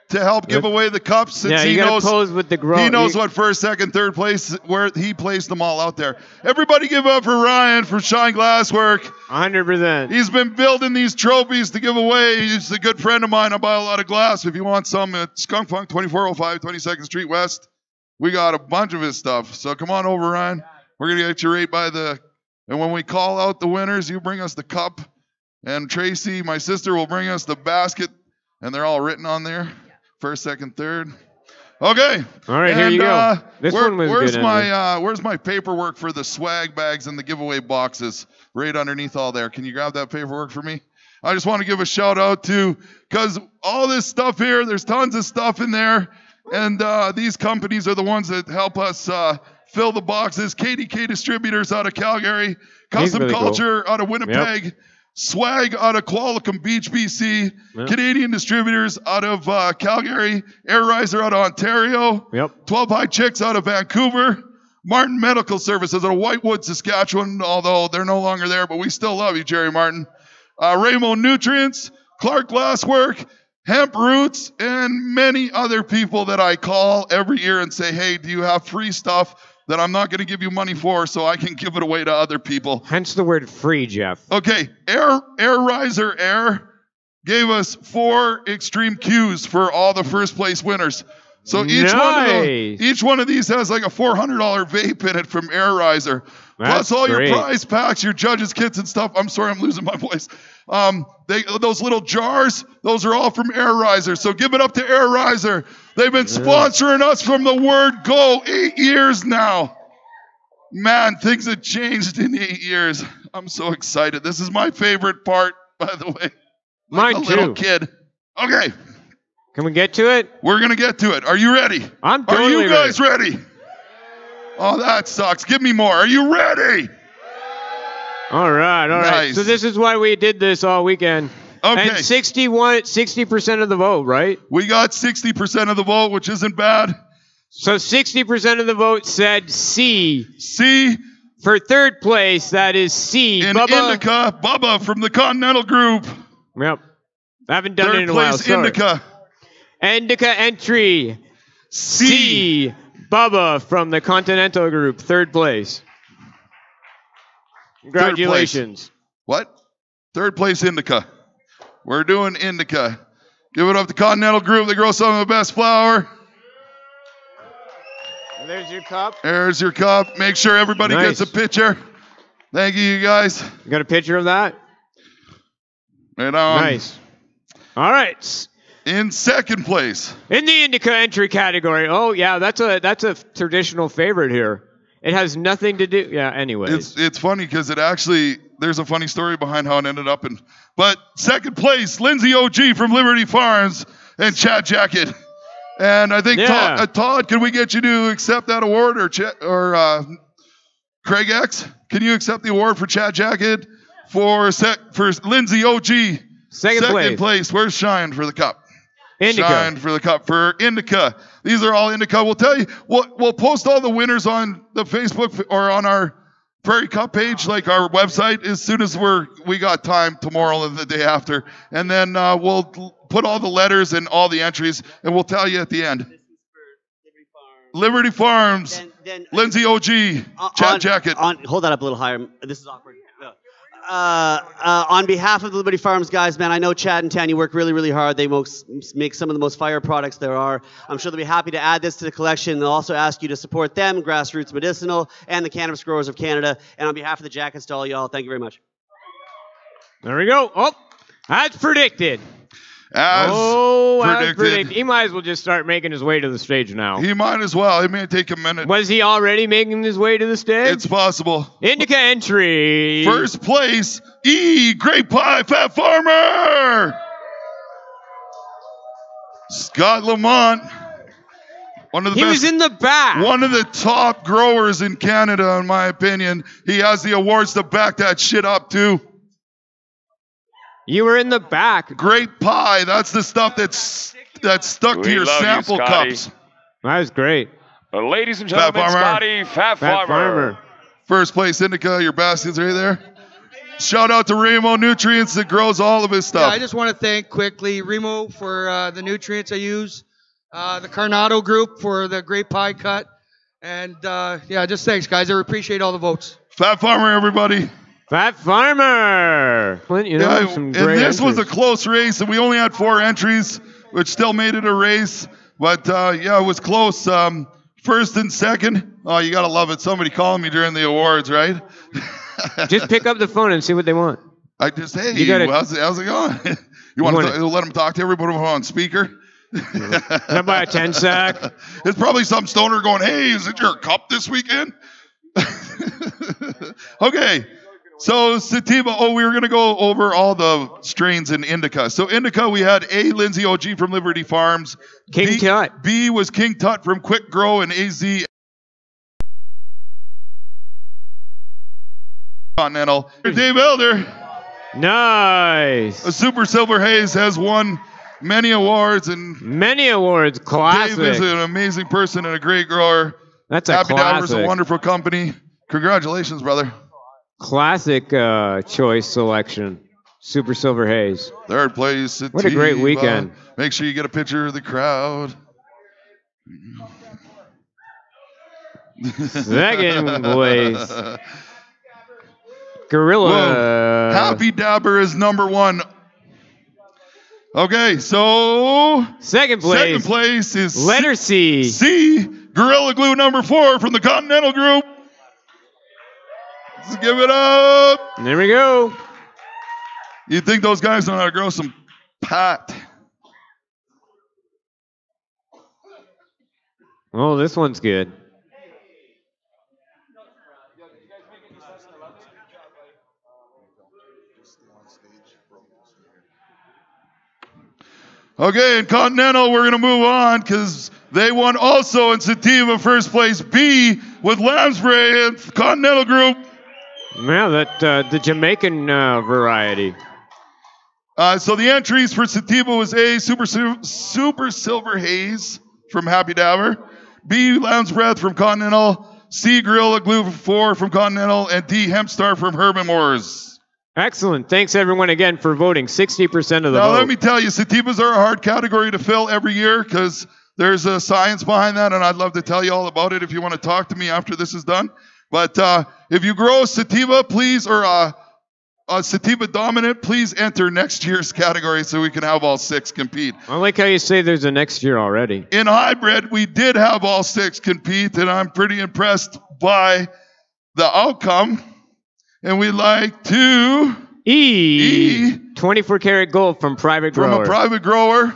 to help give away the cups? Since he knows, pose with the he knows what first, second, third place, where he placed them all out there. Everybody give up for Ryan from Shine Glasswork. 100%. He's been building these trophies to give away. He's a good friend of mine. I buy a lot of glass. If you want some at Skunk Funk, 2405 22nd Street West. We got a bunch of his stuff. So come on over, Ryan. We're going to get you right by the... And when we call out the winners, you bring us the cup. And Tracy, my sister, will bring us the basket. And they're all written on there. First, second, third. Okay. All right, here you go. This where- one was where's good. my where's my paperwork for the swag bags and the giveaway boxes? Right underneath all there. Can you grab that paperwork for me? I just want to give a shout out to, because all this stuff here, there's tons of stuff in there, and these companies are the ones that help us fill the boxes. KDK Distributors out of Calgary, Custom really Culture out of Winnipeg, Swag out of Qualicum Beach, BC, Canadian Distributors out of Calgary, Air Riser out of Ontario, 12 High Chicks out of Vancouver, Martin Medical Services out of Whitewood, Saskatchewan, although they're no longer there, but we still love you, Jerry Martin. Ramo Nutrients, Clark Glasswork, Hemp Roots, and many other people that I call every year and say, hey, do you have free stuff that I'm not going to give you money for so I can give it away to other people? Hence the word free, Jeff. Okay, Air Riser Air gave us 4 extreme Qs for all the first place winners. So each one of these has like a $400 vape in it from Air Riser. Plus all your prize packs, your judges kits and stuff. I'm sorry, I'm losing my voice. Those little jars, those are all from Air Riser. So give it up to Air Riser. They've been sponsoring us from the word go 8 years now. Man, things have changed in 8 years. I'm so excited. This is my favorite part, by the way. Mine like a too. little kid. Okay. Can we get to it? We're going to get to it. Are you ready? I'm totally Are you guys ready? Oh, that sucks. Give me more. Are you ready? All right. Nice. So this is why we did this all weekend. Okay. And 60% of the vote, right? We got 60% of the vote, which isn't bad. So 60% of the vote said C. C. For third place, that is C. In Bubba. Indica, Bubba from the Continental Group. Yep. I haven't done it in a Third while. place, Indica. Indica entry. C. Bubba from the Continental Group, third place. Congratulations. What? Third place, Indica. We're doing Indica. Give it up to Continental Group. They grow some of the best flower. And there's your cup. There's your cup. Make sure everybody gets a picture. Thank you guys. You got a picture of that? Right on. Nice. All right. In second place. In the Indica entry category. Oh, yeah, that's a traditional favorite here. It has nothing to do. Yeah, anyways. It's funny because it actually, there's a funny story behind how it ended up in. But second place, Lindsay OG from Liberty Farms and Chad Jacket. And I think, Todd, can we get you to accept that award? Or Craig X, can you accept the award for Chad Jacket for Lindsay OG? Second place. Where's Shine for the cup? Indica. Shine for the cup for Indica. These are all Indica. We'll tell you, we'll post all the winners on the Facebook or on our Prairie Cup page, like our website, as soon as we got time tomorrow and the day after. And then we'll put all the letters and all the entries, and we'll tell you at the end. Liberty Farms, Lindsay OG, Chad Jacket. Hold that up a little higher. This is awkward. On behalf of the Liberty Farms guys, man, I know Chad and Tanya work really, really hard. They make some of the most fire products there are. I'm sure they'll be happy to add this to the collection. They'll also ask you to support them, Grassroots Medicinal, and the Cannabis Growers of Canada. And on behalf of the jackets to all y'all, thank you very much. There we go. Oh, as predicted. As predicted. He might as well just start making his way to the stage now. He might as well. It may take a minute. Was he already making his way to the stage? It's possible. Indica entry. First place, Great Pie Fat Farmer. Scott Lamont. He was in the back. One of the top growers in Canada, in my opinion. He has the awards to back that shit up, too. You were in the back. Great Pie. That's the stuff that's stuck to your sample cups. That was great. Ladies and gentlemen, Scotty, Fat Farmer. First place, Indica. Your baskets right there. Shout out to Ramo Nutrients that grows all of his stuff. Yeah, I just want to thank quickly Remo for the nutrients I use, the Carnado Group for the Great Pie cut, and just thanks, guys. I appreciate all the votes. Fat Farmer, everybody. Fat Farmer. Clint, some great this was a close race, and we only had 4 entries, which still made it a race. But, it was close. First and second. Oh, you got to love it. Somebody calling me during the awards, right? Just pick up the phone and see what they want. How's it going? You want to let them talk to everybody on speaker? Can I buy a 10 sack? It's probably some stoner going, hey, is it your cup this weekend? Okay. So sativa, we were going to go over all the strains in indica. So indica, we had A, Lindsay OG from Liberty Farms. King Tut. B was King Tut from Quick Grow and AZ Continental. Dave Elder. Nice. A Super Silver Haze has won many awards. Classic. Dave is an amazing person and a great grower. That's a Happy classic. Dabbers, a wonderful company. Congratulations, brother. Classic choice selection. Super Silver Haze. Third place, sativa. What a great weekend. Make sure you get a picture of the crowd. Second place. Gorilla. Whoa. Happy Dabber is number one. Okay, so second place is letter C. C. Gorilla Glue number 4 from the Continental Group. Let's give it up. There we go. You'd think those guys know how to grow some pot. Oh, this one's good. Okay, in Continental, we're going to move on because they won also in sativa first place B with Lambsbury and Continental Group. Yeah, that the Jamaican variety. So the entries for sativa was A, Super Silver Haze from Happy Dabber, B, Lamb's Breath from Continental, C, Gorilla Glue 4 from Continental, and D, Hemp Star from Herbivores. Excellent. Thanks, everyone, again, for voting. 60% of the vote. Now, let me tell you, sativas are a hard category to fill every year because there's a science behind that, and I'd love to tell you all about it if you want to talk to me after this is done. But if you grow a sativa, please, or a sativa dominant, please enter next year's category so we can have all 6 compete. I like how you say there's a next year already. In hybrid, we did have all 6 compete, and I'm pretty impressed by the outcome. And we'd like to E 24 karat gold from private grower. From a private grower.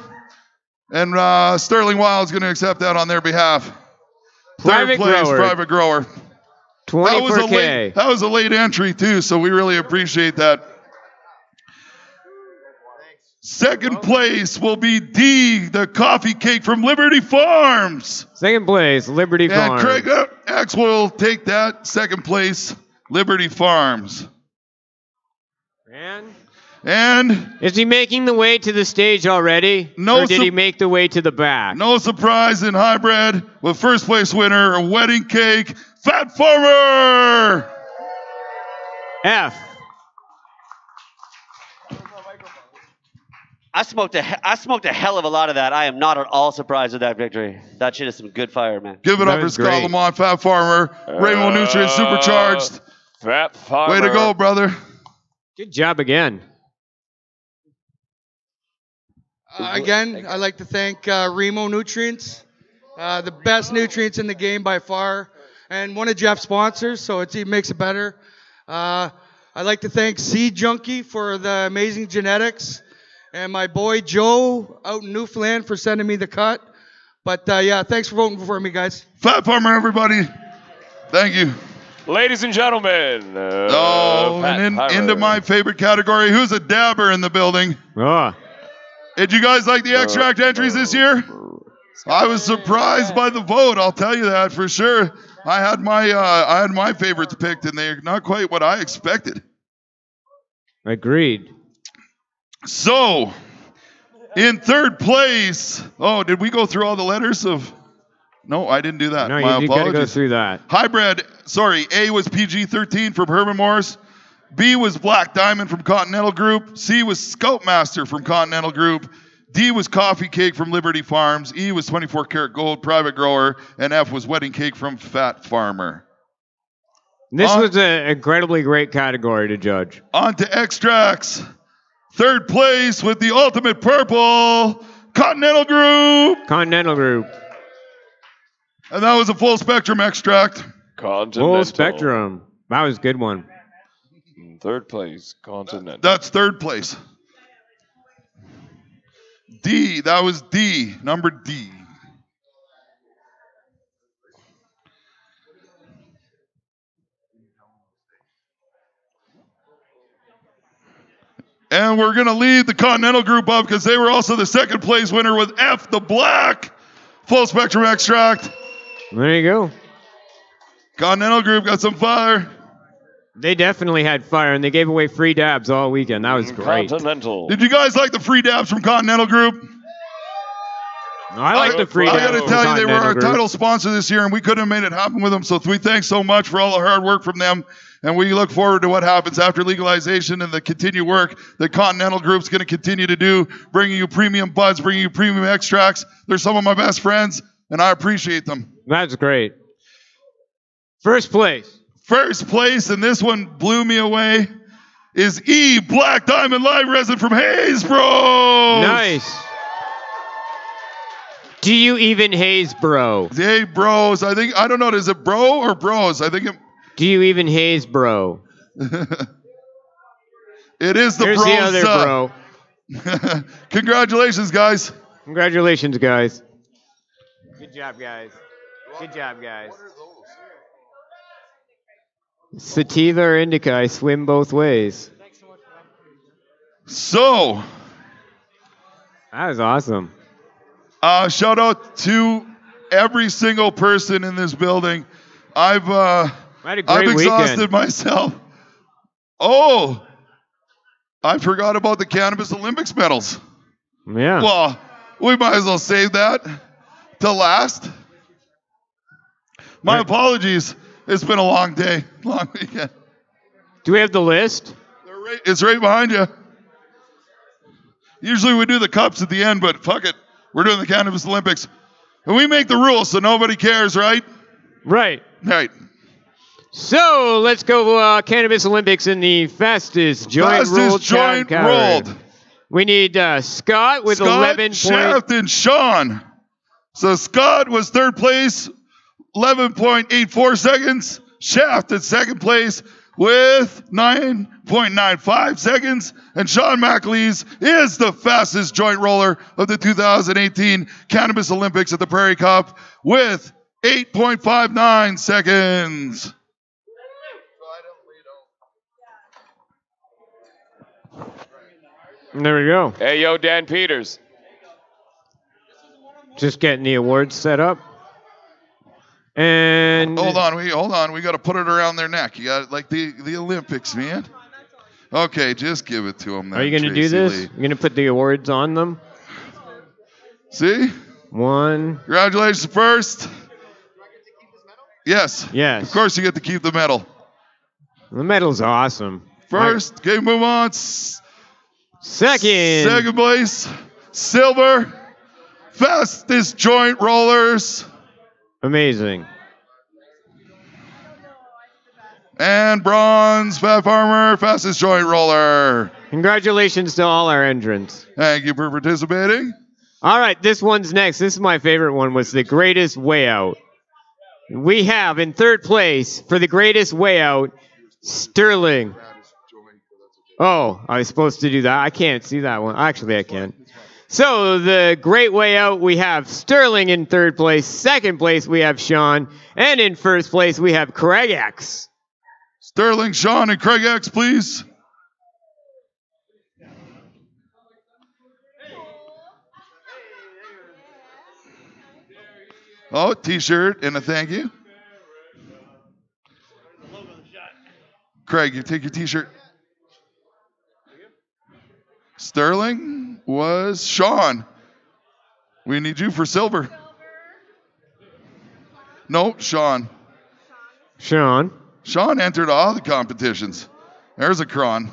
And Sterling Wild's going to accept that on their behalf. Private Third place, grower. private grower. 24K. That was a late entry, too, so we really appreciate that. Second place will be D, the coffee cake from Liberty Farms. Second place, Liberty Farms. And Craig X will take that. Second place, Liberty Farms. And is he making the way to the stage already? No. Or did he make the way to the back? No surprise in hybrid with first place winner, a wedding cake, Fat Farmer. F. I smoked a hell of a lot of that. I am not at all surprised with that victory. That shit is some good fire, man. Give it up for Scott Lamont, Fat Farmer, Rainbow Nutrients Supercharged. Fat Farmer. Way to go, brother. Good job again. Again, I'd like to thank Remo Nutrients, the best nutrients in the game by far, and one of Jeff's sponsors, so it makes it better. I'd like to thank Seed Junkie for the amazing genetics, and my boy Joe out in Newfoundland for sending me the cut. But yeah, thanks for voting for me, guys. Fat Farmer, everybody. Thank you. Ladies and gentlemen. Into my favorite category. Who's a dabber in the building? Did you guys like the extract entries this year? I was surprised by the vote. I'll tell you that for sure. I had my favorites picked, and they're not quite what I expected. Agreed. So, in third place, did we go through all the letters of? No, I didn't do that. No, My you got to go through that. Hybrid, A was PG-13 from Herbivores. B was Black Diamond from Continental Group. C was Scoutmaster from Continental Group. D was Coffee Cake from Liberty Farms. E was 24 Karat Gold, Private Grower. And F was Wedding Cake from Fat Farmer. This was an incredibly great category to judge. On to extracts. Third place with the ultimate purple, Continental Group. Continental Group. And that was a full spectrum extract. Full spectrum. That was a good one. Third place, Continental. That's third place. D. That was D. Number D. And we're going to lead the Continental group up because they were also the second place winner with F, the Black full spectrum extract. There you go. Continental group got some fire. They definitely had fire, and they gave away free dabs all weekend. That was great. Continental. Did you guys like the free dabs from Continental group? I like the free dabs. I got to tell you, they were our group. title sponsor this year, and we couldn't have made it happen with them. So we thank so much for all the hard work from them. And we look forward to what happens after legalization and the continued work that Continental Group's going to continue to do, bringing you premium buds, bringing you premium extracts. They're some of my best friends, and I appreciate them. That's great. First place. First place, and this one blew me away, is E, Black Diamond Live Resin from Hayes Bros. Nice. Do you even haze, bro? Hey, bros. I don't know. Is it bro or bros? I think it. Do you even haze, bro? It is the Here's bros. the other bro. Congratulations, guys. Congratulations, guys. Good job, guys. Good job, guys. Sativa or indica, I swim both ways. So. That was awesome. Shout out to every single person in this building. I've exhausted weekend. myself. Oh, I forgot about the Cannabis Olympics medals. Yeah. Well, we might as well save that to last. My apologies. It's been a long day, long weekend. Do we have the list? It's right behind you. Usually we do the cups at the end, but fuck it. We're doing the Cannabis Olympics. And we make the rules so nobody cares, right? Right. Right. So let's go Cannabis Olympics in the fastest joint rolled. We need Scott with 11 Shaft, and Sean. So Scott was third place, 11.84 seconds. Shaft at second place with 9.95 seconds. And Sean McAleese is the fastest joint roller of the 2018 Cannabis Olympics at the Prairie Cup with 8.59 seconds. There we go. Hey, yo, Dan Peters. Just getting the awards set up. And hold on. We got to put it around their neck. You got like the Olympics, man. Okay, just give it to them. Are you going to do this? You're going to put the awards on them? See? One. Congratulations first. Yes. Yes. Of course you get to keep the medal. The medal's awesome. First, okay, move on. Second place, silver, fastest joint rollers. Amazing. And bronze, Fat Farmer, fastest joint roller. Congratulations to all our entrants. Thank you for participating. All right, this one's next. This is my favorite one, was the greatest way out. We have in third place for the greatest way out, Sterling. Oh, I was supposed to do that. I can't see that one. Actually, I can. So the great way out, we have Sterling in third place. Second place, we have Sean. And in first place, we have Craig X. Sterling, Sean, and Craig X, please. Oh, t-shirt and a thank you. Craig, you take your t-shirt. Sterling was Sean. We need you for silver. No, Sean. Sean entered all the competitions. There's a cron.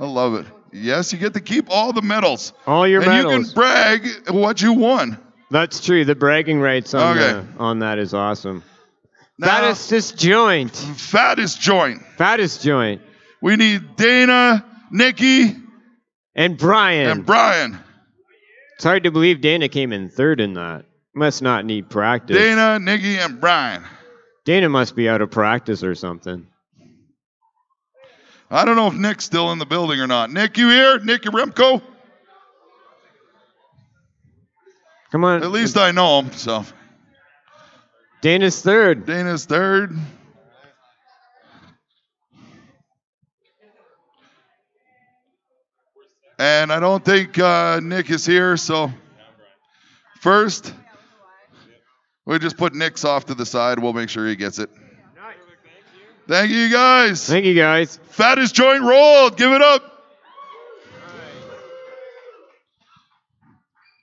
I love it. Yes, you get to keep all the medals. All your medals. And you can brag what you won. That's true. The bragging rights on that is awesome. Now, fattest joint. Fattest joint. We need Dana, Nikki, and Brian. It's hard to believe Dana came in third in that. Must not need practice. Dana, Nikki, and Brian. Dana must be out of practice or something. I don't know if Nick's still in the building or not. Nick, you here? Nick Remco? Come on. At least I know him, so. Dana's third. Dana's third. And I don't think Nick is here, so first, we just put Nick's off to the side. We'll make sure he gets it. Thank you, guys. Thank you, guys. Fattest joint rolled. Give it up.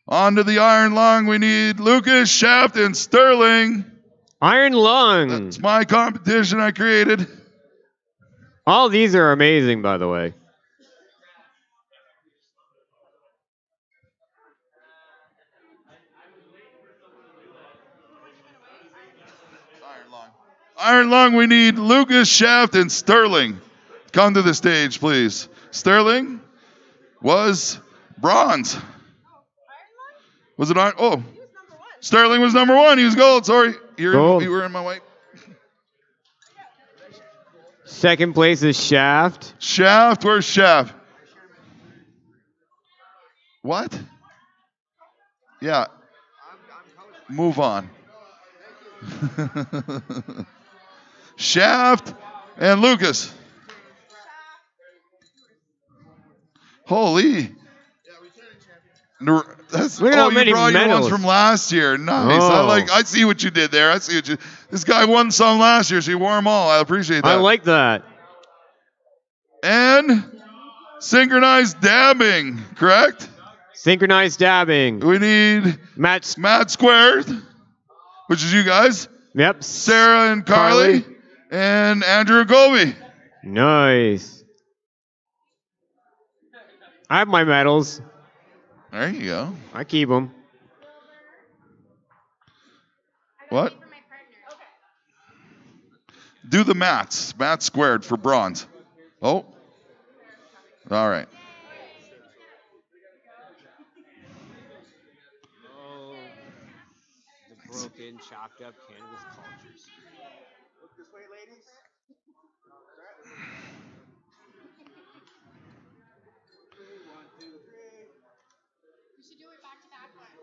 On to the iron lung. We need Lucas, Shaft, and Sterling. Iron lung. That's my competition I created. All these are amazing, by the way. Iron lung, we need Lucas, Shaft, and Sterling. Come to the stage, please. Sterling was bronze. Was it iron? Oh, Sterling was number one. He was gold. Sorry, you were in my way. Second place is Shaft. Shaft, where's Shaft? What? Yeah. Move on. Shaft and Lucas. Holy. That's, Look at how many you brought your medals. ones from last year. Nice. Oh. I see what you did there. This guy won some last year, so you wore them all. I appreciate that. I like that. And synchronized dabbing, correct? Synchronized dabbing. We need Matt Squared, which is you guys. Yep. Sarah and Carly. And Andrew and Colby. Nice. I have my medals. There you go. I keep them. What? Do the mats. Matt Squared for bronze. Oh. All right. Oh, the broken, chopped up cannabis cultures. Look this way, ladies.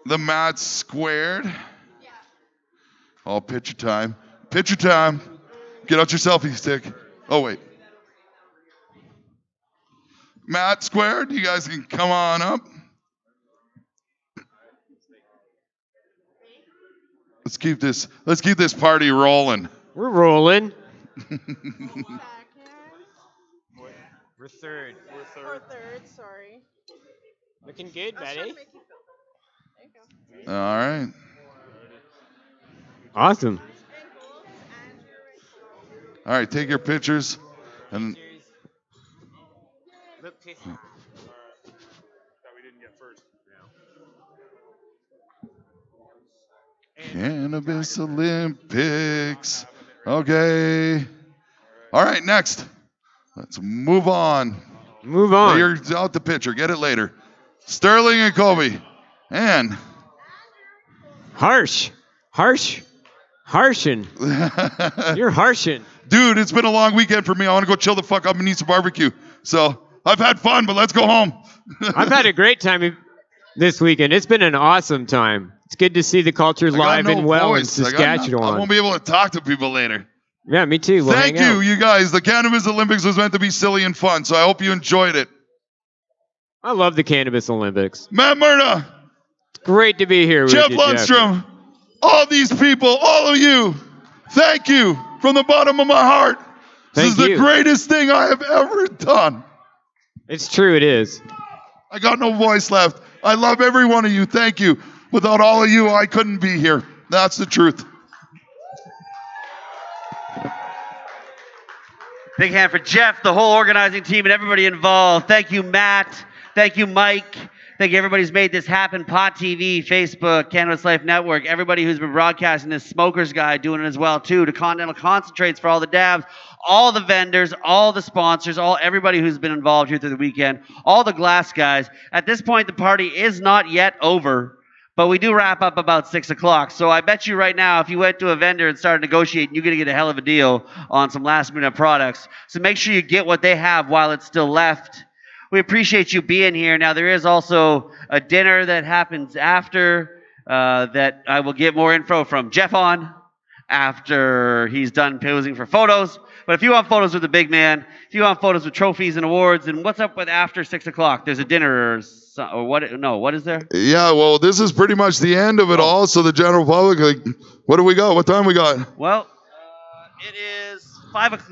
The mats squared. Yeah. Oh, picture time. Picture time. Get out your selfie stick. Oh, wait. Matt squared, you guys can come on up. Let's keep this party rolling. We're rolling. We're third. We're third, sorry. Looking good, Betty. All right. Awesome. All right, take your pictures and Cannabis Olympics. Okay. All right, next. Let's move on. Move on. You're out the picture. Get it later. Sterling and Colby. And Harshin. You're harshin. Dude, it's been a long weekend for me. I want to go chill the fuck up and eat some barbecue. So I've had fun, but let's go home. I've had a great time this weekend. It's been an awesome time. It's good to see the culture live and well in Saskatchewan. I won't be able to talk to people later. Yeah, me too. We'll Thank you, you guys. The Cannabis Olympics was meant to be silly and fun, so I hope you enjoyed it. I love the Cannabis Olympics. Matt Myrna. It's great to be here with Jeff you, Lundstrom. All these people, all of you, thank you from the bottom of my heart. This is the greatest thing I have ever done. It's true, it is. I got no voice left. I love every one of you. Thank you. Without all of you, I couldn't be here. That's the truth. Big hand for Jeff, the whole organizing team, and everybody involved. Thank you, Matt. Thank you, Mike. Thank you, everybody who's made this happen. Pot TV, Facebook, Cannabis Life Network, everybody who's been broadcasting this Smokers Guide, doing it as well, too. To Continental Concentrates for all the dabs, all the vendors, all the sponsors, everybody who's been involved here through the weekend, all the glass guys. At this point, the party is not yet over, but we do wrap up about 6 o'clock. So I bet you right now, if you went to a vendor and started negotiating, you're going to get a hell of a deal on some last-minute products. So make sure you get what they have while it's still left. We appreciate you being here. Now, there is also a dinner that happens after that I will get more info from Jeff on after he's done posing for photos. But if you want photos with the big man, if you want photos with trophies and awards, and what's up with after 6 o'clock? There's a dinner or what? No, what is there? Yeah, well, this is pretty much the end of it all. So the general public, like, what do we got? What time we got? Well, it is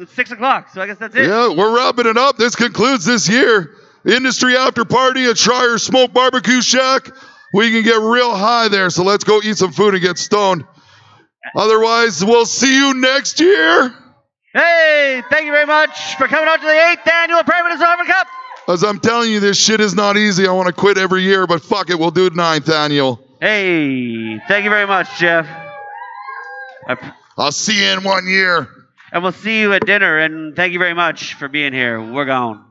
6 o'clock, so I guess that's it. Yeah, we're wrapping it up. This concludes this year. Industry after party at Schreier Smoke Barbecue Shack. We can get real high there, so let's go eat some food and get stoned. Otherwise, we'll see you next year. Hey, thank you very much for coming out to the 8th annual Prairie Medicinal Cup. As I'm telling you, this shit is not easy. I want to quit every year, but fuck it, we'll do it 9th annual. Hey, thank you very much, Jeff. I'll see you in 1 year. And we'll see you at dinner, and thank you very much for being here. We're gone.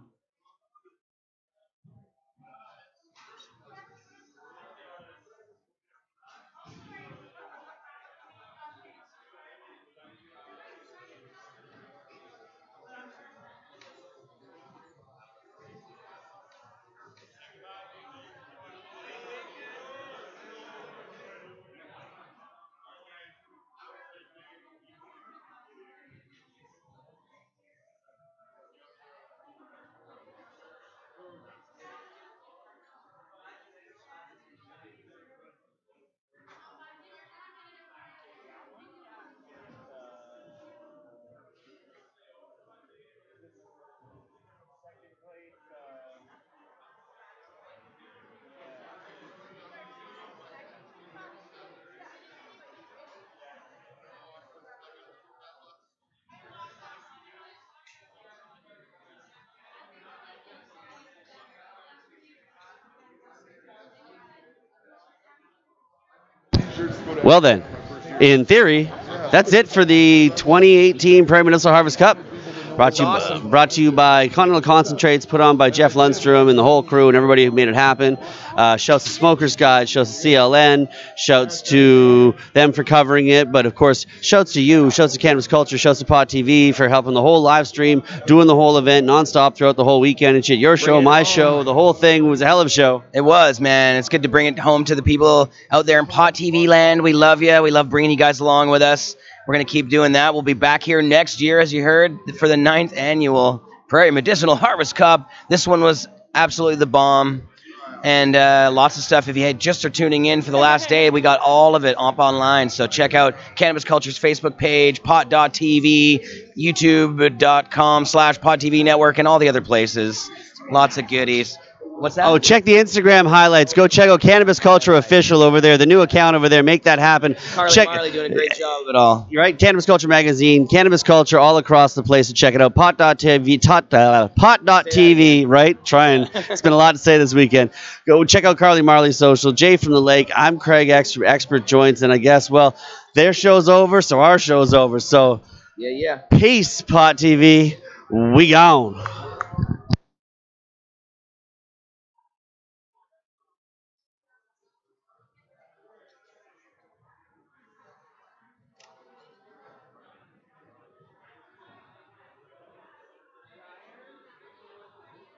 Well then, in theory, that's it for the 2018 Prairie Medicinal Harvest Cup. Brought to you by Continental Concentrates, put on by Jeff Lundstrom and the whole crew and everybody who made it happen. Shouts to Smokers Guide, shouts to CLN, shouts to them for covering it, but of course, shouts to you, shouts to Cannabis Culture, shouts to Pod TV for helping the whole live stream, doing the whole event nonstop throughout the whole weekend and shit. Your show, my show, the whole thing was a hell of a show. It was, man. It's good to bring it home to the people out there in Pod TV land. We love you. We love bringing you guys along with us. We're going to keep doing that. We'll be back here next year, as you heard, for the 9th annual Prairie Medicinal Harvest Cup. This one was absolutely the bomb. And lots of stuff. If you just are tuning in for the last day, we got all of it up online. So check out Cannabis Culture's Facebook page, pot.tv, youtube.com/podtv network, and all the other places. Lots of goodies. What's that? Oh, check the Instagram highlights. Go check out Cannabis Culture Official over there, the new account over there. Make that happen. Marley doing a great job of it all. You're right. Cannabis Culture Magazine, Cannabis Culture all across the place. So check it out. Pot.tv, right? Trying. It's been a lot to say this weekend. Go check out Carly Marley's social. Jay from the Lake. I'm Craig Expert Joints, and I guess, well, their show's over, so our show's over. So, yeah. Peace, Pot TV. We gone.